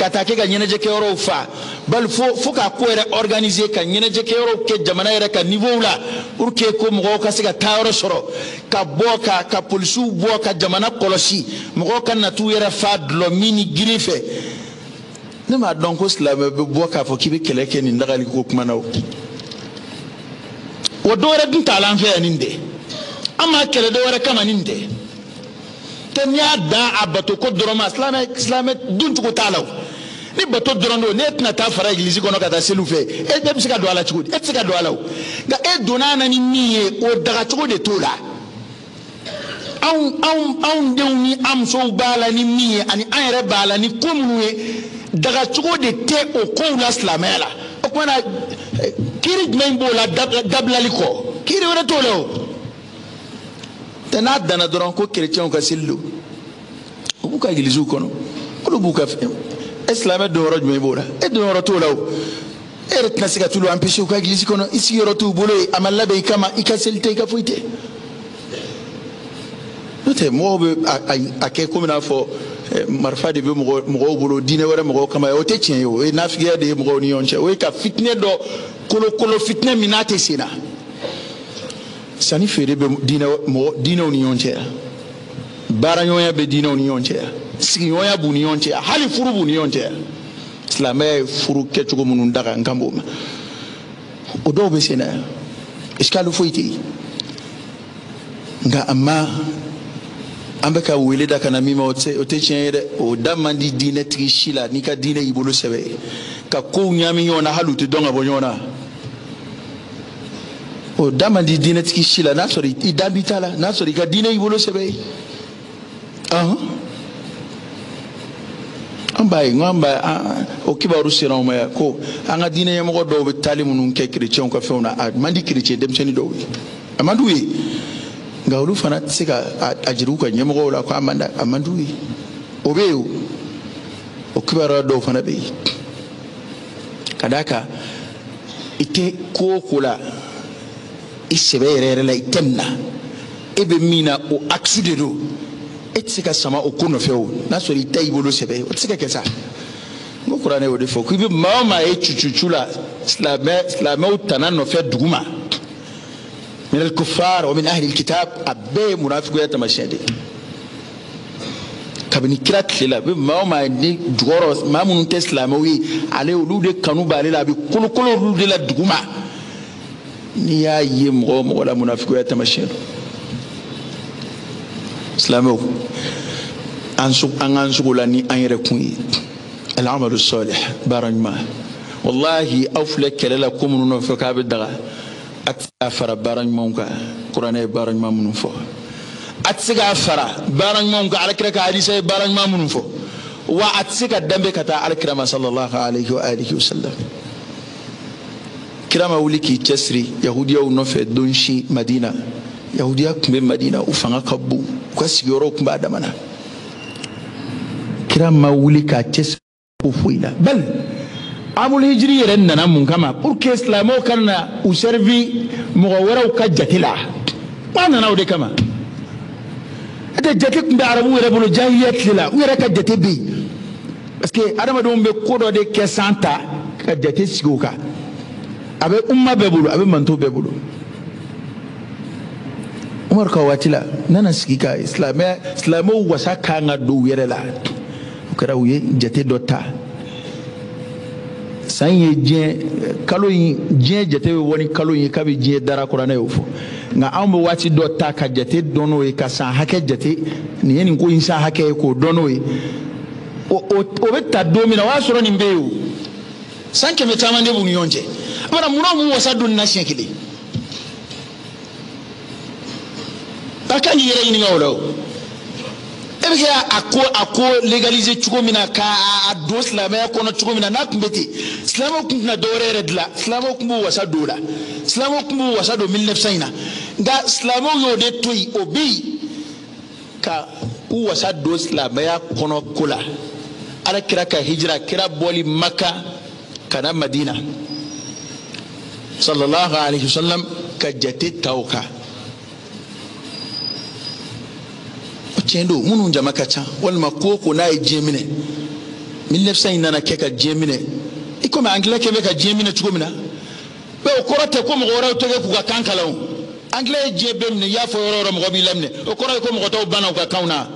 kata ke ka nyeneje ke oro fa bal fo ka ko re organiser ka nyeneje ke oro ke jamana re ka niveau la pour que ko mo ka siga tawro soro ka boka ka polisu boka jamana kolosi mo ka na tu yere fa dlo mini grife ne ma donc islam be boka fo kibe kele ke ni ndagali ko kuma nawo o do re dun talan fe ninde ama kele do re kama ninde tenya da abato ko doroma islam dun ko talaw ni bato dorondo ne tna ta fara église kono kata selu fe e be bisika do ala chudi e tsika do ala ga e donana ni miye o daga chudi tola aun dewni am so bala ni miye ani ayre bala ni komnuwe daga chudi te o ko la islamela o kona kiri membo la dabla liko kiri wala tolo tena dana doron ko chrétien ka selu o buka église kono o buka fe islam do roj me bola e do roto law e retna siga tulu empêcher ko église kono isi roto bolo amalla be kama ikaselte ka fuite note mo be ake ko mina fo marfa de be mo bolo dine wala mo kama o te tien yo e nafiya de mo ni onche o ka fitne do kolo fitne minate sina sani fere be dine oni onche bara nyoya be dine oni onche sigiyoya buni yonche hali furu buni yonche islamay furu kechugo munun daga ngambo o do be sena iskalu foiti nga amma ambeka wele da kana mima o te chenere o damandi dine trishila nika dine ibolo sebe ka ko nyami yona haluti donga bonyona o damandi dine trishila na sori idabitala na sori ka dine ibolo sebe ngamba o kibaru siran ma ko anga dine yamo do be talimunun ke chrétien ko fewna mandi chrétien dem seni do amandu wi ngawlu fana sika ajiru ko nyamo la ko amanda amandu wi o be o kibaru do fana be kadaka ite ko kula isebere la itemna ebe mina o aksude do etsika sama okuno feo na sori taibolo sebe otsika kesa ngo qur'ane wode fo ku bi mama e chuchuchula islam utana no fe duguma min al-kuffar wa min ahli al-kitab abbe munafiqu ya tamashade kabini kirat lela bi mama ni dugoro mamun islamawi ale ulude kanu bale la bi kulukulu ulude la duguma ni ya yim go wala munafiqu ya tamashade islamo ansu lani ayre kun al-amal as-salih baranma wallahi afla kala kum no faka bidaga atafara baranma ka qur'ane baranma mun fo atsiga fara baranma ka alkira hadith baranma mun fo wa atsiga dambe kata alkira sallallahu alaihi wa alihi wasallam kirama wuliki tasri yahudiya no fe donshi madina yahudiya kumbe madina ufanga kabu kwa sigoro kumba damana kirama wulika tes ufuila bal amul hijri yeren nana mun kama pour que islamo kana u servi mugawara ka jatila wana na ode kama ade jati kumbe arabu yere bolo jahiliyat lila yere ka jati bi parce que adama do be kodo de kesanta ka jati sigoka abe umma be bolo abe manto be bolo Umar ka watila nana sikika islamo wasa kanga do yere la ukara uye jate dota sanye je kalo je jate woni kalo yi kabe je dara qur'ana yofo nga ambo wati dota ka jate dono e ka san hake jate ni yeni ko insa hake ko dono e o betta domina wasoro ni mbeyo sanke metamande bu nyonje bara muno wasa dun na shenkili taka ni yere ni ngawlo ebe ako legaliser chuko mina ka dos la me ko no chuko mina na kumbeti islamo kuna dore redla islamo kumbu wasa dola islamo kumbu wasa do 1900 nga islamo yo de toy obi ka u wasa do silamɛya kɔnɔ ko la ala kira ka hijira kira bɔli Maka kana Madina sallallahu alaihi wasallam ka jate taw kan o tiɲɛ don minnu jama ka ca walima ko n'a ye diɲɛ minɛ 1900 nana kɛ ka diɲɛ minɛ i komi anglais kɛ bɛ ka diɲɛ minɛ cogo min na mais o kɔrɔ tɛ ko mɔgɔ wɛrɛw tɛgɛ k'u ka kan kalan o anglais ye diɲɛ bɛɛ minɛ i y'a fɔ yɔrɔ o yɔrɔ mɔgɔ b'i laminɛ o kɔrɔ ye ko mɔgɔ tɔw banna u ka kanw na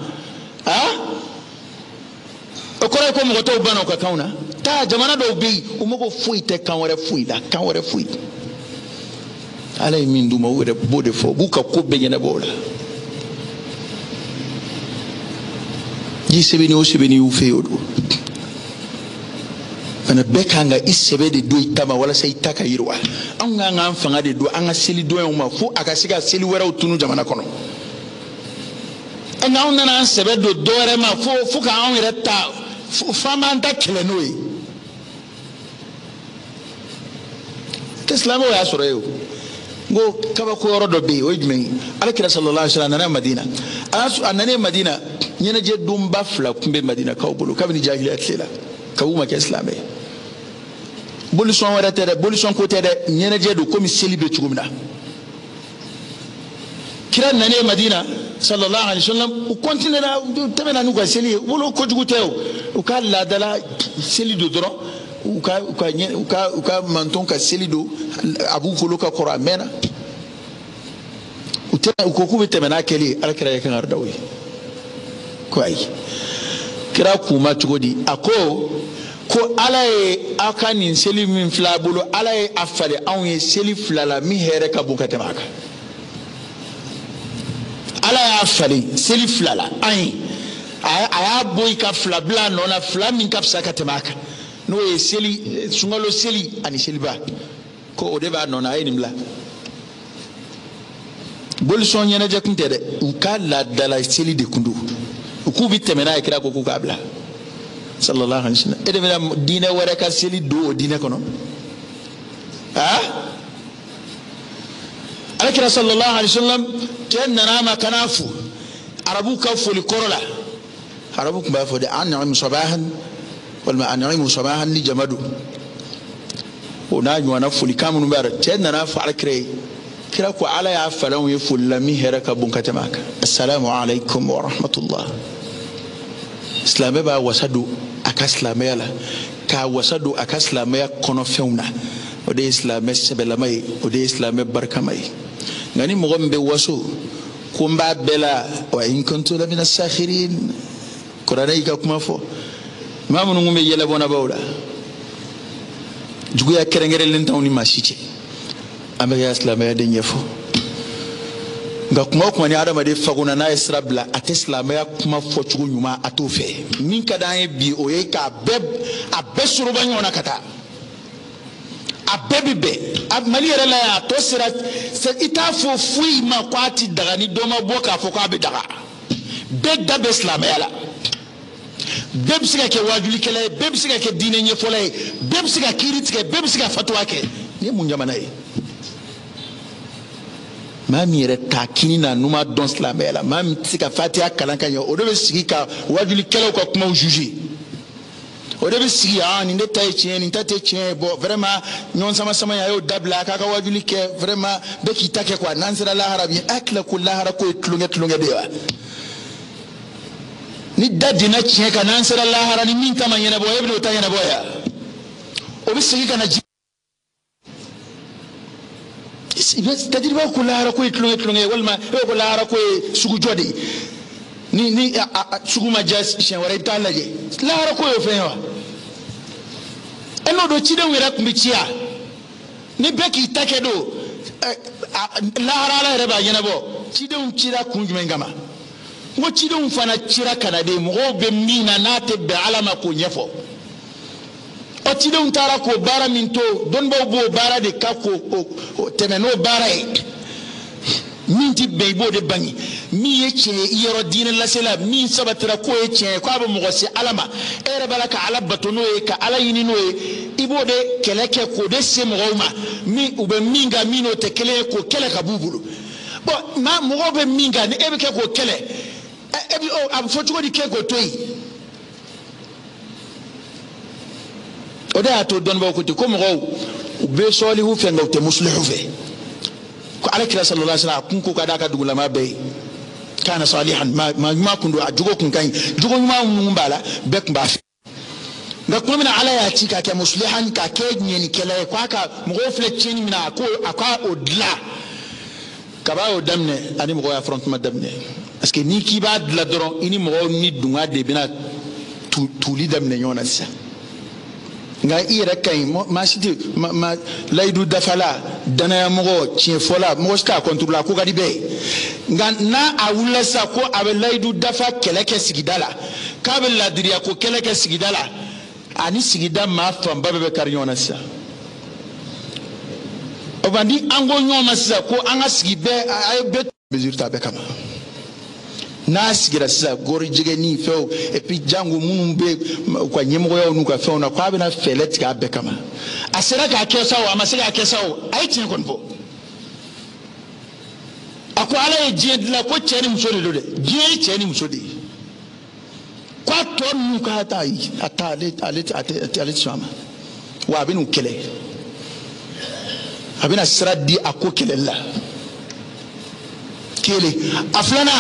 o kɔrɔ ye ko mɔgɔ tɔw banna u ka kanw na taa jamana dɔw bɛ yen u mago foyi tɛ kan wɛrɛ foyi la kan wɛrɛ foyi ala ye min d'u ma u yɛrɛ b'o de fɔ u b'u ka ko bɛɛ ɲɛnabɔ o la ji sɛbɛnni o sɛbɛnni y'u fɛ yen o don ana bɛɛ kan ka i sɛbɛ de don i ta ma walasa i ta ka yiriwa anw kan k'an fanga de don an ka seli dɔnyaw ma fo a ka se ka seli wɛrɛw tunu jamana kɔnɔ n'anw nana an sɛbɛ don dɔ wɛrɛ ma fo k'anw yɛrɛ ta f'an b'an ta kɛlɛ n'o ye tɛ silamɛw y'a sɔrɔ yen o n ko kabako yɔrɔ dɔ bɛ yen o ye jumɛn ye alakira sallallahu alaihi wasallam a nana Madina a nana Madina ɲɛnajɛ donba 2 tun bɛ Madinakaw bolo kabini jahiliya tile la kabu ma kɛ silamɛ ye bolisɔn wɛrɛ tɛ dɛ bolisɔn ko tɛ dɛ ɲɛnajɛ don komi seli bɛ cogo min na kira nana Madina sallallahu alaihi wasallam u continuera tɛmɛna n'u ka seli ye wolo kojugu tɛ o u ka laadala seli don dɔrɔn u ka manton ka seli don a b'u bolo ka kɔrɔ a mɛnna u ko k'u bɛ tɛmɛ n'a kɛli ye alakira ye kan ka da o ye ko ayi kira kuma cogo di a ko ala ye aw ka nin seli min filɛ a bolo ala ye a falen anw ye seli 2 la min hɛrɛ ka bon ka tɛmɛ a kan ala y'a falen seli 2 la an ye a y'a bɔ i ka 2 bila a nɔ na 2 min ka fisa ka tɛmɛ a kan n'o ye seli sunkalo seli ani seliba ko o de b'a nɔ na a ye nin bila bolisɔn ɲɛnajɛ kun tɛ dɛ u ka laadala seli de kun don u k'u bɛ tɛmɛ n'a ye kira ko k'u k'a bila sallallahu alaihi wasallam e de bɛna diinɛ wɛrɛ ka seli don o diinɛ kɔnɔ alakira sallallahu alaihi wasallam cɛ nana a ma kana fo arabu ka foli kɔrɔ la arabu tun b'a fɔ de an'im sabahan walima an'im sabahan ni jama don o n'a ɲɔgɔnna folikan minnu b'a la cɛ nana fɔ alakira ye kira ko ala y'a falan ye foli la min hɛrɛ ka bon ka tɛmɛ a kan assalamu alaikum wa rahmatullah silamɛ b'a wasa don a ka silamɛya la k'a wasa don a ka silamɛya kɔnɔfɛnw na o de ye silamɛ sɛbɛlama ye o de ye silamɛ barikama ye nka ni mɔgɔ min bɛ waso ko n b'a bɛɛ la wa in kuntu la mina sakhirin kuranɛ y'i ka kuma fɔ maa minnu kun bɛ yɛlɛbɔnabaw la juguya kɛrɛnkɛrɛnlen t'anw ni maa si cɛ an bɛ kɛ silamɛya de ɲɛfɔ nka kuma o kuma ni adamaden fagona n'a ye sira bila a tɛ silamɛya kuma fɔcogo ɲuman a t'o fɛ min ka d'an ye bi o ye k'a bɛɛ soroba ɲɔgɔn na ka taa a bɛɛ bɛ bɛn mali yɛrɛ la yan a tɔ sera i t'a fɔ foyi ma ko a ti daga ni dɔ ma bɔ k'a fɔ k'a bɛ daga bɛɛ da bɛ silamɛya la bɛɛ bɛ se ka kɛ wajulikɛla ye bɛɛ bɛ se ka kɛ diinɛ ɲɛfɔla ye bɛɛ bɛ se ka kiiri tigɛ bɛɛ bɛ se ka fatuwa kɛ nin ye mun jamana ye maa min yɛrɛ t'a kini na n'u ma dɔn silamɛya la maa min tɛ se ka fatiha kalan ka ɲɛ o de bɛ sigi ka wajulikɛlaw ka kumaw juger o de bɛ sigi nin de ta ye tiɲɛ nin ta tɛ tiɲɛ ye bon vraiment ɲɔgɔn sama-sama a y'o dabila a k'a ka wajuli kɛ vraiment bɛɛ k'i ta kɛ quoi n'an sera lahara bi a tila ko lahara ko ye tulonkɛ de ye wa ni da dina tiɲɛ kan n'an sera lahara ni min ta ma ɲɛnabɔ e bɛ n'o ta ɲɛnabɔ yan o bɛ segin ka na c'est-à-dire i b'a ko lahara ko ye tulonkɛ ye walima i b'a ko lahara ko ye sugujɔ de ye ni sugu ma diya siɲɛ wɛrɛ i bɛ taa lajɛ lahara ko y'o fɛn ye wa e n'o don cidenw yɛrɛ tun bɛ ci yan ni bɛɛ k'i ta kɛ don lahara ala yɛrɛ b'a ɲɛnabɔ cidenw cira kun jumɛn kama n ko cidenw fana cira ka na de mɔgɔw bɛ min na n'a tɛ bɛn ala ma k'o ɲɛfɔ o cidenw taara k'o baara min to dɔnnibaw b'o baara de ka k'o tɛmɛ n'o baara ye min ti bɛn i b'o de bange min ye tiɲɛ ye i yɔrɔ diinɛ lasela min sabatira k'o ye tiɲɛ ye k'a bɛ mɔgɔ se ala ma e yɛrɛ b'a la ka ala bato n'o ye ka ala ɲini n'o ye i b'o de kɛlɛ kɛ k'o de se mɔgɔw ma min u bɛ min kan min n'o tɛ kelen ye k'o kɛlɛ ka b'u bolo bon mɔgɔw bɛ min kan ni e bɛ kɛ k'o kɛlɛ ebi o am fotugo di ke ko toyi oda to don ba ko ti ko mo be solihu fe ngawte muslihu fe ko alakira sallallahu alaihi wasallam kun ko kada ka dugula ma be kana salihan ma kundu ajugo kun kan jugo ma mbala bek ba nga kuma mina ala ya ci ka ke muslihan ka ke nyeni kele ko aka mo fle chini mina ko aka odla ka ba o damne ani mo ya front ma damne parce que ni ki ba la doron ini mo ni dunga de bina tuli damne nyona sa nga ira kay ma siti ma laydu dafala dana ya mo ci fola mo ska contrôler ko gadi be nga na awula sa ko abe laydu dafa kele ke sigidala ka be la diriya ko kele ke sigidala ani sigida ma famba be karnyona sa obandi ango nyoma sa ko anga sigibe ay be mesure ta be kama na sigira sa gori jigeni feo et puis jango munumbe kwa nyemgo ya onuka feo na kwa be na felet ka be kama asera ka kesa o amasera kesa o ay tin konfo ako ala e jie la ko cheni musode do de jie cheni musode kwa to nuka atai atale chama wa binu kele abina sradi ako kele la kele aflana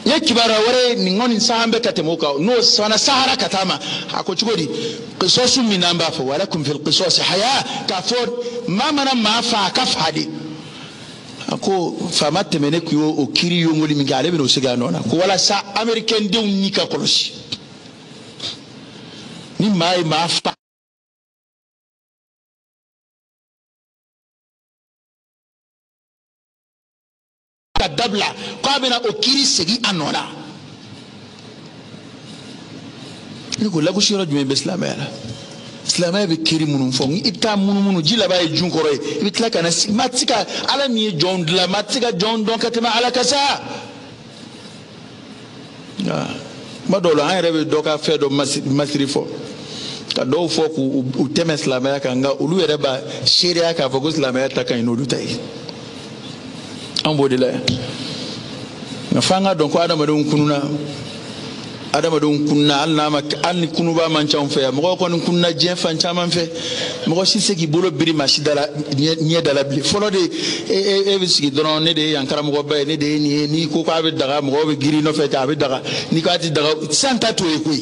ya kibara wore ni ngoni sahambe katemoka no sana sahara katama akochugodi qisasu min namba fa walakum fil qisas haya kafod mama na mafa kafadi ako famate mene kuyo okiri yo ngoli mingale bino siga nona ko wala sa american de unika kolosi ni mai mafa dabla ko bena okiri segi anona ni ko lagu shiro jume islamaya islamaya be kiri munun fongi ita mununu jila baye junkoro ibitla kana matika ala mi jondla matika jondon katema ala kasa madolo an rebe doka fedo masiri fo ka do fo ku uteme islamaya kanga ulu reba sharia ka fo islamaya takan no dutai ambodila na fanga don ko adama don kunna alnama alni kunuba man cham fe mo ko kunna je fan cham fe mo si seki bolo biri masidala nye dala bli folo de e bisiki don ne de yankara mo ba ne de ni ko ko be daga mo be giri no fe ta be daga ni ko ati daga santa to e koy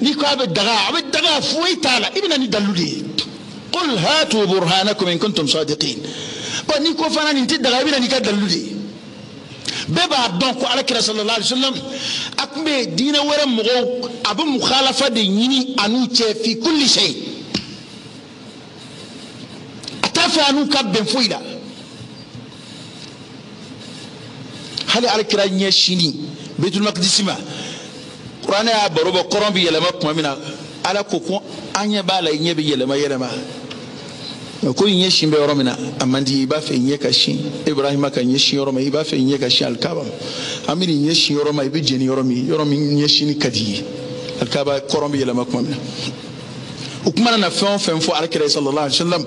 ni ko be daga fuyi tala ibna ni daludi qul hatu burhanakum in kuntum sadiqin ba ni ko fana ni ti daga ibna ni ka daludi beba donc ala kira sallallahu alaihi wasallam akme dina wara mo abu mukhalafa de yini anu che fi kulli shay atafa anu kabben fuida hali ala kira nyeshini betul maqdisima qur'ana ya baroba qoron bi yelama kuma mina ala ko anya bala nyebe yelama ko yin shin be yoromina amandi ba fe yin ka shin ibrahim ka yin shin yoroma ba fe yin ka shin alkaba amini yin shin yoroma be jeni yoromi yin shin kadi alkaba korombi yela makumna ukmana na fen fo alkira sallallahu alaihi wasallam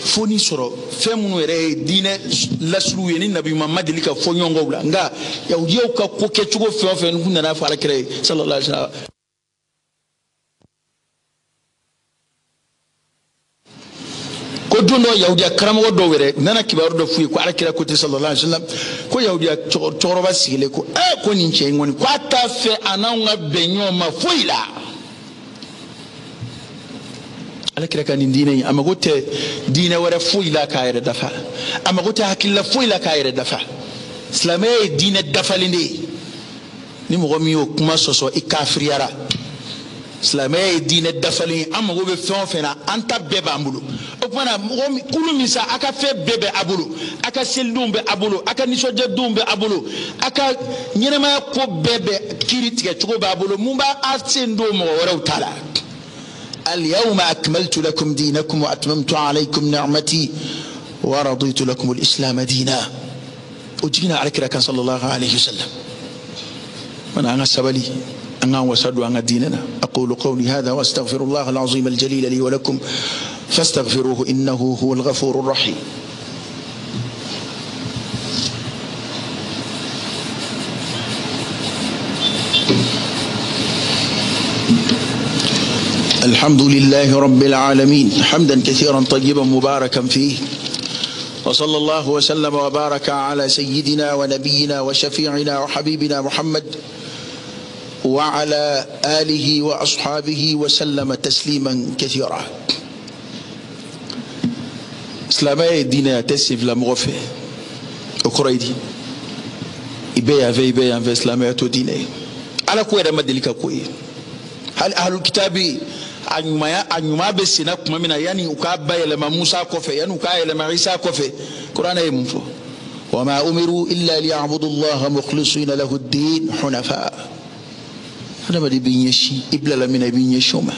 foni soro femunu ere dine laslu yeni nabi muhammad lika fo nyongo bla nga yawdiyo ka ko kechugo fen kunna na fa alkira sallallahu alaihi wasallam ko dundo yahudiya karamo do were nana kibaru do fuyi ko alakira ko te sallallahu alaihi wasallam ko yahudiya toroba sigile ko ko ninche ngoni ko ata fe ananga benyo ma fuila alakira kan dine amagote dine wara fuila kayre dafa amagote hakilla fuila kayre dafa islamay dine dafa linde ni mo gomi o kuma soso ikafriyara islamay dine dafa linde amagobe fena anta beba ambulu okwana kulu misa aka fe bebe abulu aka seldumbe abulu aka nisoje dumbe abulu aka nyinema ko bebe kiritike tugo babulu mumba asendo mo wara utala اليوم أكملت لكم دينكم وأتممت عليكم نعمتي ورضيت لكم الإسلام دينا وجينا على كرة صلى الله عليه وسلم من أنا سبلي أنا وسدوا عن ديننا أقول قولي هذا وأستغفر الله العظيم الجليل لي ولكم فاستغفروه إنه هو الغفور الرحيم. الحمد لله رب العالمين حمدا كثيرا طيبا مباركا فيه وصلى الله وسلم وبارك على سيدنا ونبينا وشفيعنا وحبيبنا محمد وعلى آله وأصحابه وسلم تسليما كثيرا. سلامي دينا تسيف لمغفى أكريدي إبيا في إبيا في سلامي توديني على كوي رمى دليك كوي هل أهل الكتاب anyuma be sina kuma mina yani ukaba yele Musa kofe yani ukayele Isa kofe Qur'an ay mumfo wama umiru illa liya'budu Allah mukhlisina lahu ad-din hunafa hada badi binyeshi ibla la mina binyeshi uma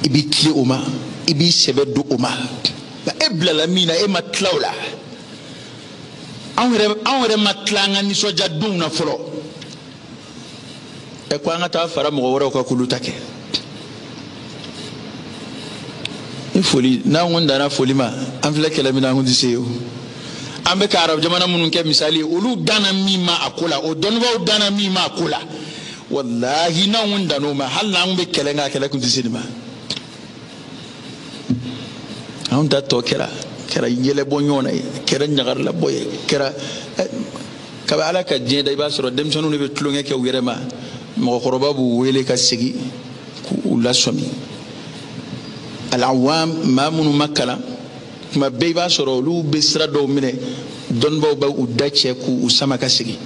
ibitli uma ibi sebedu uma ba ibla la mina e matlawla awre matlanga ni soja duna folo e kwa ngata fara mo wora ko kulutake foli na wonda na foli ma an fila kala mina hundi seyo an be ka arab jamana munun ke misali ulu dana mima akula o donwa dana mima akula wallahi na wonda no ma hal na be kala nga kala kundi sinima an ta to kera yele bonyona kera nyagar la boye kera ka ala ka je dai ba soro dem sonu ne be tulunge ke wirema mo khoroba bu wele ka sigi ku la somi العوام ما منو مكلا ما بيبا سرولو بسرا دومينه دون بو وداتشيكو وسما كاسيغي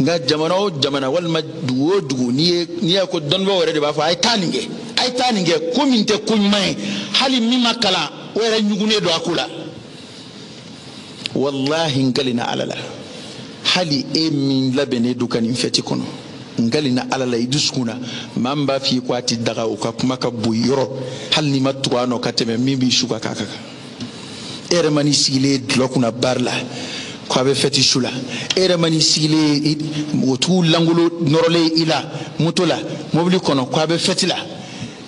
nga jamana walma duwo niye ko don bo wore de ba fa ay taninge ko minte kunyma hali mi makala wore nyugune do akula wallahi ngalina alala hali e min labene dukani feti kono ngalina alala iduskuna mamba fi kwati daga uka kuma ka buyoro hal ni matwano kateme mimbi shuka kaka ere mani sigile lokuna barla ko be feti shula ere mani sigile wotu langulo norole ila mutula mobli kono ko be fetila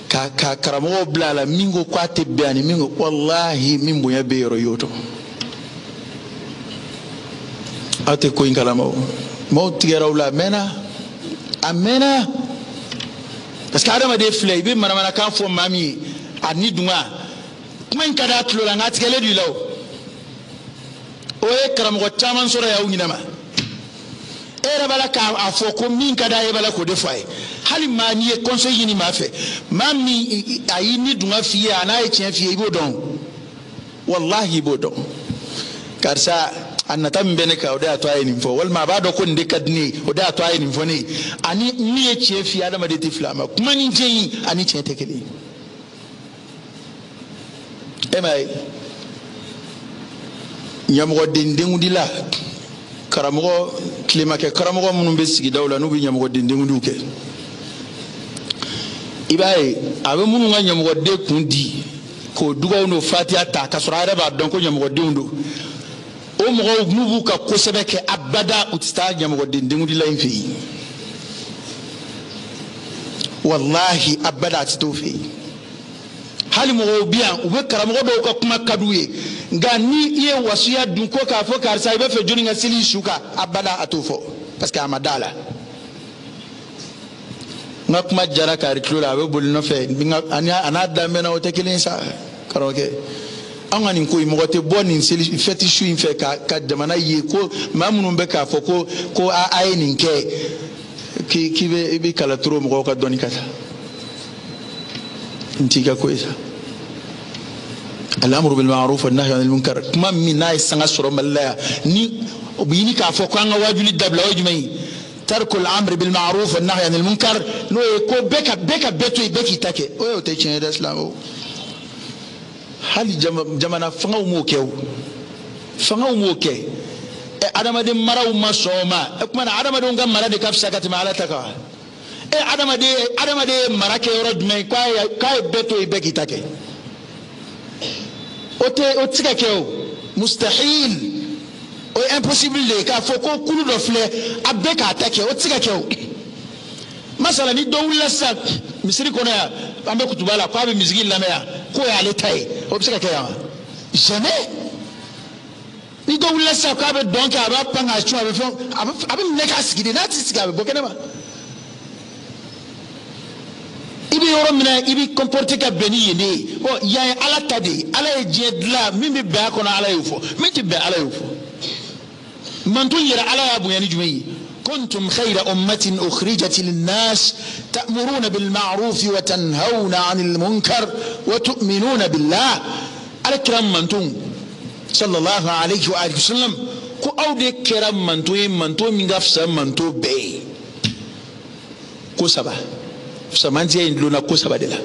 ka karamo blala mingo kwate biani mingo wallahi mimbo ya beero yoto ate ko ingalamo mo tigerawla mena amena parce que adama de flay bi mana kan fo mami ani dunga kuma in kada tulo la ngati kele du law o e karam ko taman sura ya ungina ma era bala ka afo ko min kada e bala ko defay hali mani e conseil ni ma fe mami ayi ni dunga fiye ana e chen fiye ibo don wallahi ibo don karsa annata mbene ka oda to ayi nimfo wal ma ba do ko ndekadni oda to ayi nimfo ni ani ni e chie fi adama de tiflama kuma ni jeyi ani chie tekeli emay nyamgo dendengu dila karamo klima ke karamo munum be sigi dawla no bi nyamgo dendengu duke ibaye abe munu nga nyamgo de kundi ko dugaw no fatiha ta kasura ba don ko nyamgo de undu o mo nubu ka ko sebeke abada utsta nyamgo dendengu dila infi wallahi abada titofi hali mo biya ube karamo do ka kuma kaduye ngani iye wasiya dun ko ka fo karsa ibe fe joni ngasili shuka abada atofo parce que amadala ngakuma jara kari klula abe bolino fe ana damena o tekelin sa karoke angani ko imote boni seli feti shu infe ka demana ye ko mamunu be ka fo ko ayeni nke ki be kala tro mo ka doni kata ntika ko isa الامر بالمعروف والنهي عن المنكر كما من ناس سنسر ملا ني بيني كافو كان واجل دبل وجمي ترك الامر بالمعروف والنهي عن المنكر نو يكو بك بتوي بكي تاكي او تيشن الاسلام هل جمانا فغاو موكي ادم دي مراو ما سوما كما ادم دون غام مراد كافسكات ما على تكا ادم دي مراكي رود مي كاي بتوي بكي تاكي otika keo mustahil o impossible le ka foko kulu do fle abeka atake otika keo masala ni dowla sak misiri kono ya ambe kutubala kwa be mizigi lamea ko ya letai otika keo jamais ni dowla sak ka be donc aba panga chu abe fo abe neka sigide na tisika be bokene ma ibe yoro mina ibi comporter ka beni yene o ya ala tade ala jedla mimi ba ko na ala yufo miti be ala yufo man tun yira ala ya bu yani jumai kuntum khayra ummatin ukhrijat lin-nas ta'muruna bil ma'ruf wa tanhauna 'anil munkar wa tu'minuna billah al-kiram man tun sallallahu alayhi wa alihi wasallam ko awde kiram man to mi ngafsa man to be ko saba samantiya induna ko saba de la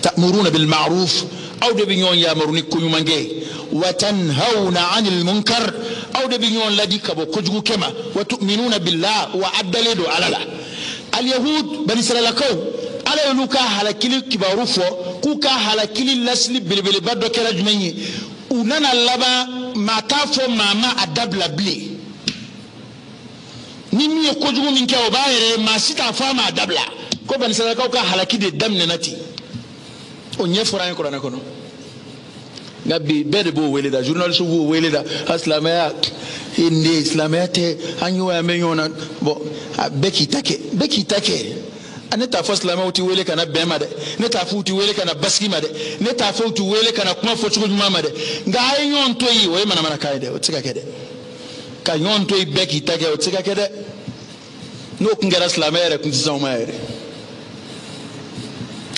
ta'muruna bil ma'ruf awde bi nyon ya maruni ko yumange wa tanhauna 'anil munkar awde bi nyon ladi kabo ko jugu kema wa tu'minuna billah wa addalidu alala al yahud bani israila ko ala luka halakili kibarufo ku ka halakili lasli bilbil baddo kala jumanyi unana laba matafo mama adabla bli nimi ko jugu min ke o bayere ma sita fama adabla ko bani israila ko ka halaki de damne nati o nyefura ko na kono gabi bede bo weleda journaliste bo weleda aslamaya inde islamaya te anyo ya menyona bo beki take aneta fo islamaya uti wele kana bema de neta futi wele kana baski made neta futi wele kana kuma fo chugo mama de nga ayon to yi we mana kaide o tsika kede ka yon to yi beki take o tsika kede no kungera islamaya re kunzisa mayere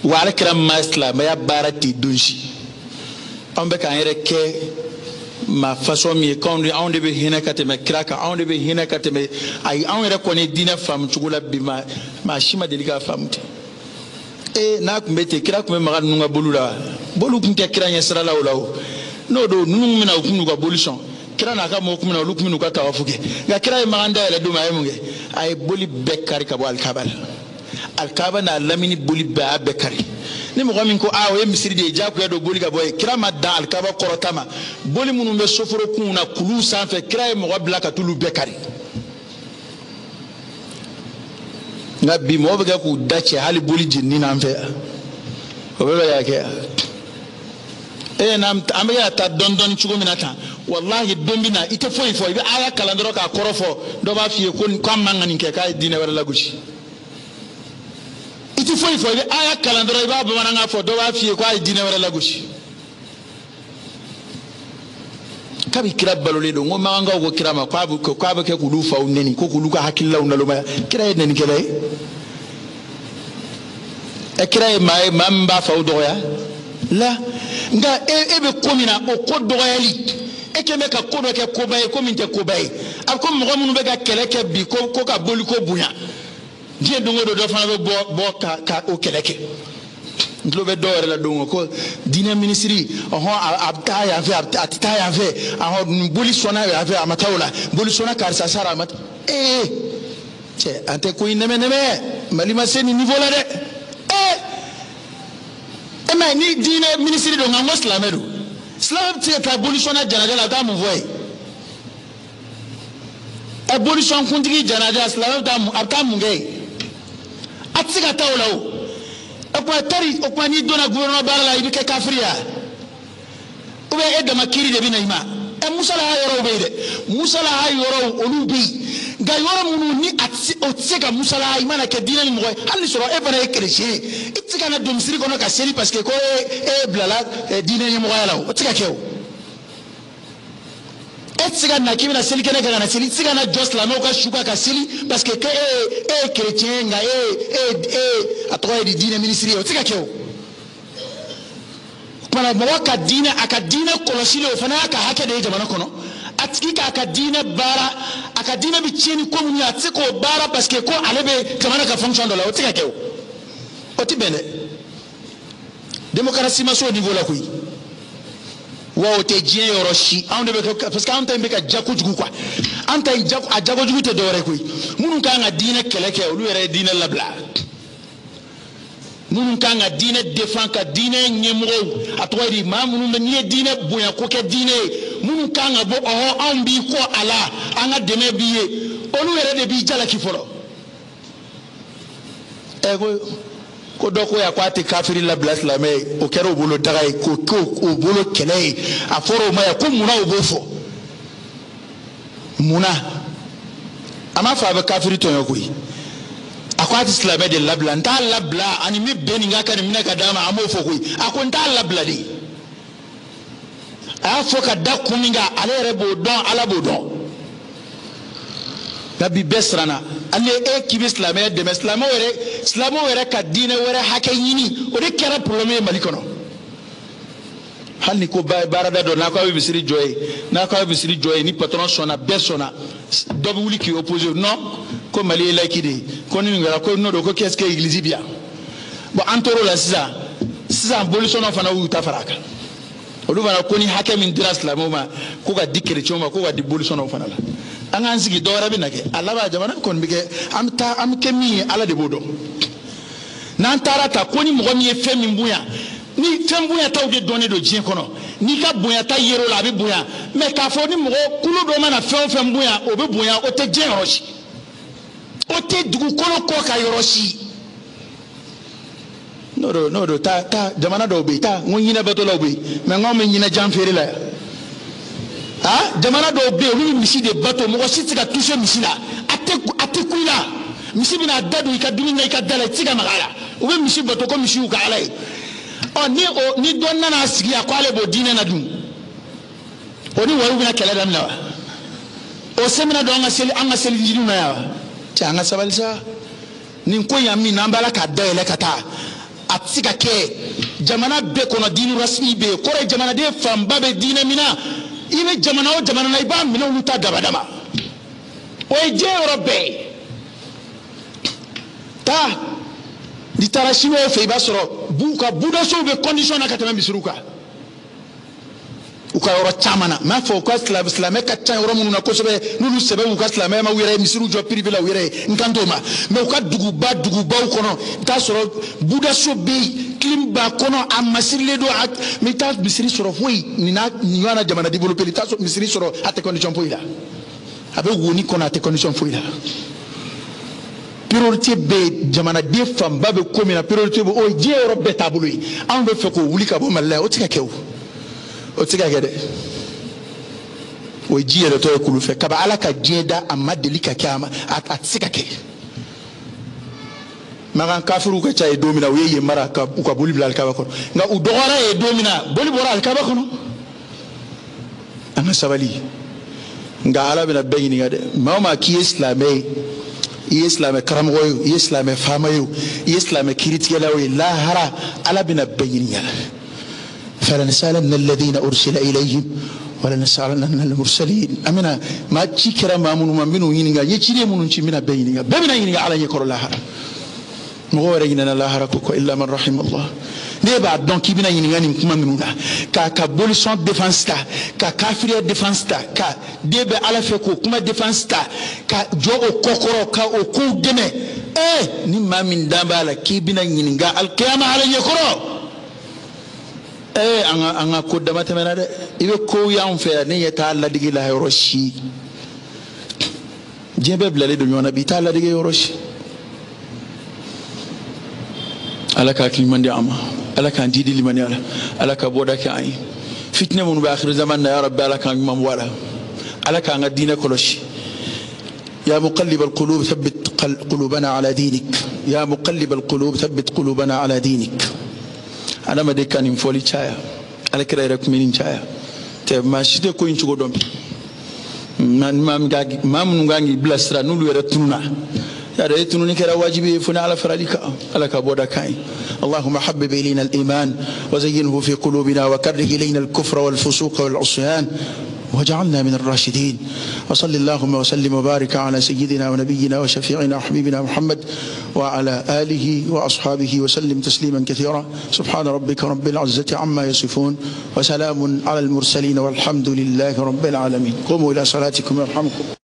wala kram ma islamaya barati dunshi ambe kan yere ke ma façon mi quand on devait hina kateme kraka on devait hina kateme ay on yere ko ne dina fam chugula bi ma shima delika famti e na ku mete kira ku me maga nunga bolula bolu ku ke kira nya sara lawo no do nunu mina ku nu ga bolution kira na ka mo ku mina lu ku minu ka tawafuke ga kira ma anda ele do ma yemunge ay boli bekkari ka bo alkaba na lamini boli ba bekkari ni mo min ko awo misiri de jaku do boli ga boy kira ma da alkaba korotama boli munu be soforo kuna kulu sanfe kira mo bla ka tulu bekari ngabi mo be ga ku dace hali boli jinni na mfe o be ya ke nam amega ta dondon chugo minata wallahi dombina ite foi be aya kalandro ka korofo do ba fiye ko kam mangani ke kay dine wala laguchi iti foi be aya kalandro ba ba mananga fo do ba fiye ko ay dine wala laguchi kabi kira balole do ngoma nga go kira ma ko ba ke kulu fa uneni ko kulu ka hakilla unalo ma kira neni kele e kira mai mamba fa do ya la nga ebe komina o ko do yali e ke me ka ko do ke ko bay ko min te ko bay ab ko mo munu be ga keleke bi ko ka boli ko bunya die do ngodo do fa bo ka o keleke ndlo be do la do ko dina ministry abta ya fe atita ya fe boli sona ya fe amatawla boli sona karsa sara mat che ante ko ineme malima seni niveau la de ema ni dina ministry do nga muslimedo islam tie abolition na janaja la ta mvoy abolition kuntigi janaja islam ta abta mungay atsika tawlawo akwa tari okwa ni dona gouvernement barala ibi ke kafriya ube edda makiri de binaima musala hayoro beede musala hayoro olubi ga yoro munu ni otsika musala imana ke dina ni moy hali soro e bana chrétien itika na domsiri kono ka seri parce que ko blala dina ni moy la otsika kew etika na kimi na seli kene kana seli itika na just la no ka shuka ka seli parce que chrétien nga atoy di dina ministry otsika kew para mwaka dina akadina kolosile ofana aka hake de jamana kono atikika akadina bara akadina bichini ko mun atiko bara parce que ko alebe jamana ka fonction de la otika kew otibene démocratie maso au niveau la kuyi wa ote jien yoroshi ande be parce que ante be ka jakujugu kwa ante jakujugu te dore kuyi munu ka nga dina keleke olu yere dina labla munu kanga dine defan ka dine nyemro atwadi ma munu ni dine boya ko ke dine munu kanga bo ambi ko ala anga deme biye onu were de bi jala kiforo ko doko ya kwati kafiri la blas la me o kero bolo dagay ko o bolo kele aforo ma ya ko muna o bofo muna ama fa ba kafiri to yokuyi akwati islamé de labla nta labla ani mi beninga kan mina kadama amo fokui akonta labla di a foka da kuminga ale rebo don ala bodon nabi besrana ale e kibi islamé de islamo were ka dine were hake yini o de kera problème malikono hal ni ko barada do na ko bisiri joye ni patron sona besona do wuli ki opposé non ko mali la kidi ko ni ngara ko no do ko qu'est-ce que église bien bon antoro la sisa bolution no fana wu tafaraka o do fana ko ni hake min dira islamo ma ko ga dikere choma ko ga di bolution no fana la anga ansigi do rabi nake Allah ba jamana kon bige am kemi ala de bodo nan tarata ko ni mo mi femi mbuya ni tembuya taw de donné do jien kono ni ka buya ta yero la bi buya mais ka fo ni mo kulu do mana fem buya o be buya o te jien roshi o te dugu kono ko ka yoroshi no do ta jamana do be ta ngon yina bato la be mais ngom men yina jam fere la ha jamana do be wi misi de bato mo siti ka toucher misi la ate kuila misi bina dadu ka dumi ka dala tiga magala o be misi bato ko misi u ka alai ni don nana sigi akwale bo dine na dum oni waru bina kala dam la o semina do anga seli jidu na ya ta anga sabalsa ni ko yami na mbala ka dele kata atsika ke jamana be kono dinu rasmi be kore jamana de famba be dine mina ibe jamana na iba mina uluta dabadama o je europe ta ditarashimo fe ba soro buka buda so be condition na katama bisuruka uka yoro chamana ma fo ko islamé ka tan yoro mununa ko sobe nunu sebe uka islamé ma wire misiru jo privé la wire nkanto ma me uka dugu ba kono ta soro buda so be klim ba kono amasirle do ak mi ta misiri soro foi ni wana jamana développer ta so misiri soro ate condition foi la abe woni kono ate condition foi la priorité be jamana de fam babe komina priorité be o je Europe tabului an be fe ko wuli ka bo malla o tika kew o tika gede o je le to kulu fe kaba ala ka jeda amma delika kama at sika ke magan kafiru ka chay domina o ye mara ka ko boli bilal ka ko nga u dogora e domina boli boral ka ba kono ana sabali nga ala bina bayni ngade mama ki islamé islam karam goyo islam famayo islam kiritiyala wa la hara ala bina bayniya fala nasalanna alladhina ursila ilayhim wala nasalanna almursalin amina ma cikira mamunu maminu yininga yecire munun ci mina bayniya babina yininga ala yakoro la hara mo gore yinana la hara ko illa man rahim allah neba donc ibina yininga ni kuma minuna ka bolution défense ka kafiriya défense ka debe ala fe ko kuma défense ka jo o kokoro ka o ko deme ni mamin dambala kibina yininga al qiyama ala yakoro anga ko dama temena de ibe ko ya on fe ne yeta alla digi la yoroshi jebe blale do nyona bi ta alla digi yoroshi ala ka klimande ama ala kan didi limani ala ka boda ka ay fitne mun ba akhir zaman ya rabbi ala kan mam wala ala ka ngadina koloshi ya muqallib alqulub thabbit qulubana ala dinik ya muqallib alqulub thabbit qulubana ala dinik ana ma de kan foli chaya ala kira rek min chaya te ma shite ko inchugo dom man mam ngangi blastra nulu wera tunna يا ريتني كلا واجبي فنا على فرادك على كبودا كاين اللهم حبب إلينا الإيمان وزينه في قلوبنا وكره إلينا الكفر والفسوق والعصيان وجعلنا من الراشدين وصل اللهم وسلم وبارك على سيدنا ونبينا وشفيعنا وحبيبنا محمد وعلى آله وأصحابه وسلم تسليما كثيرا سبحان ربك رب العزة عما يصفون وسلام على المرسلين والحمد لله رب العالمين قوموا إلى صلاتكم يرحمكم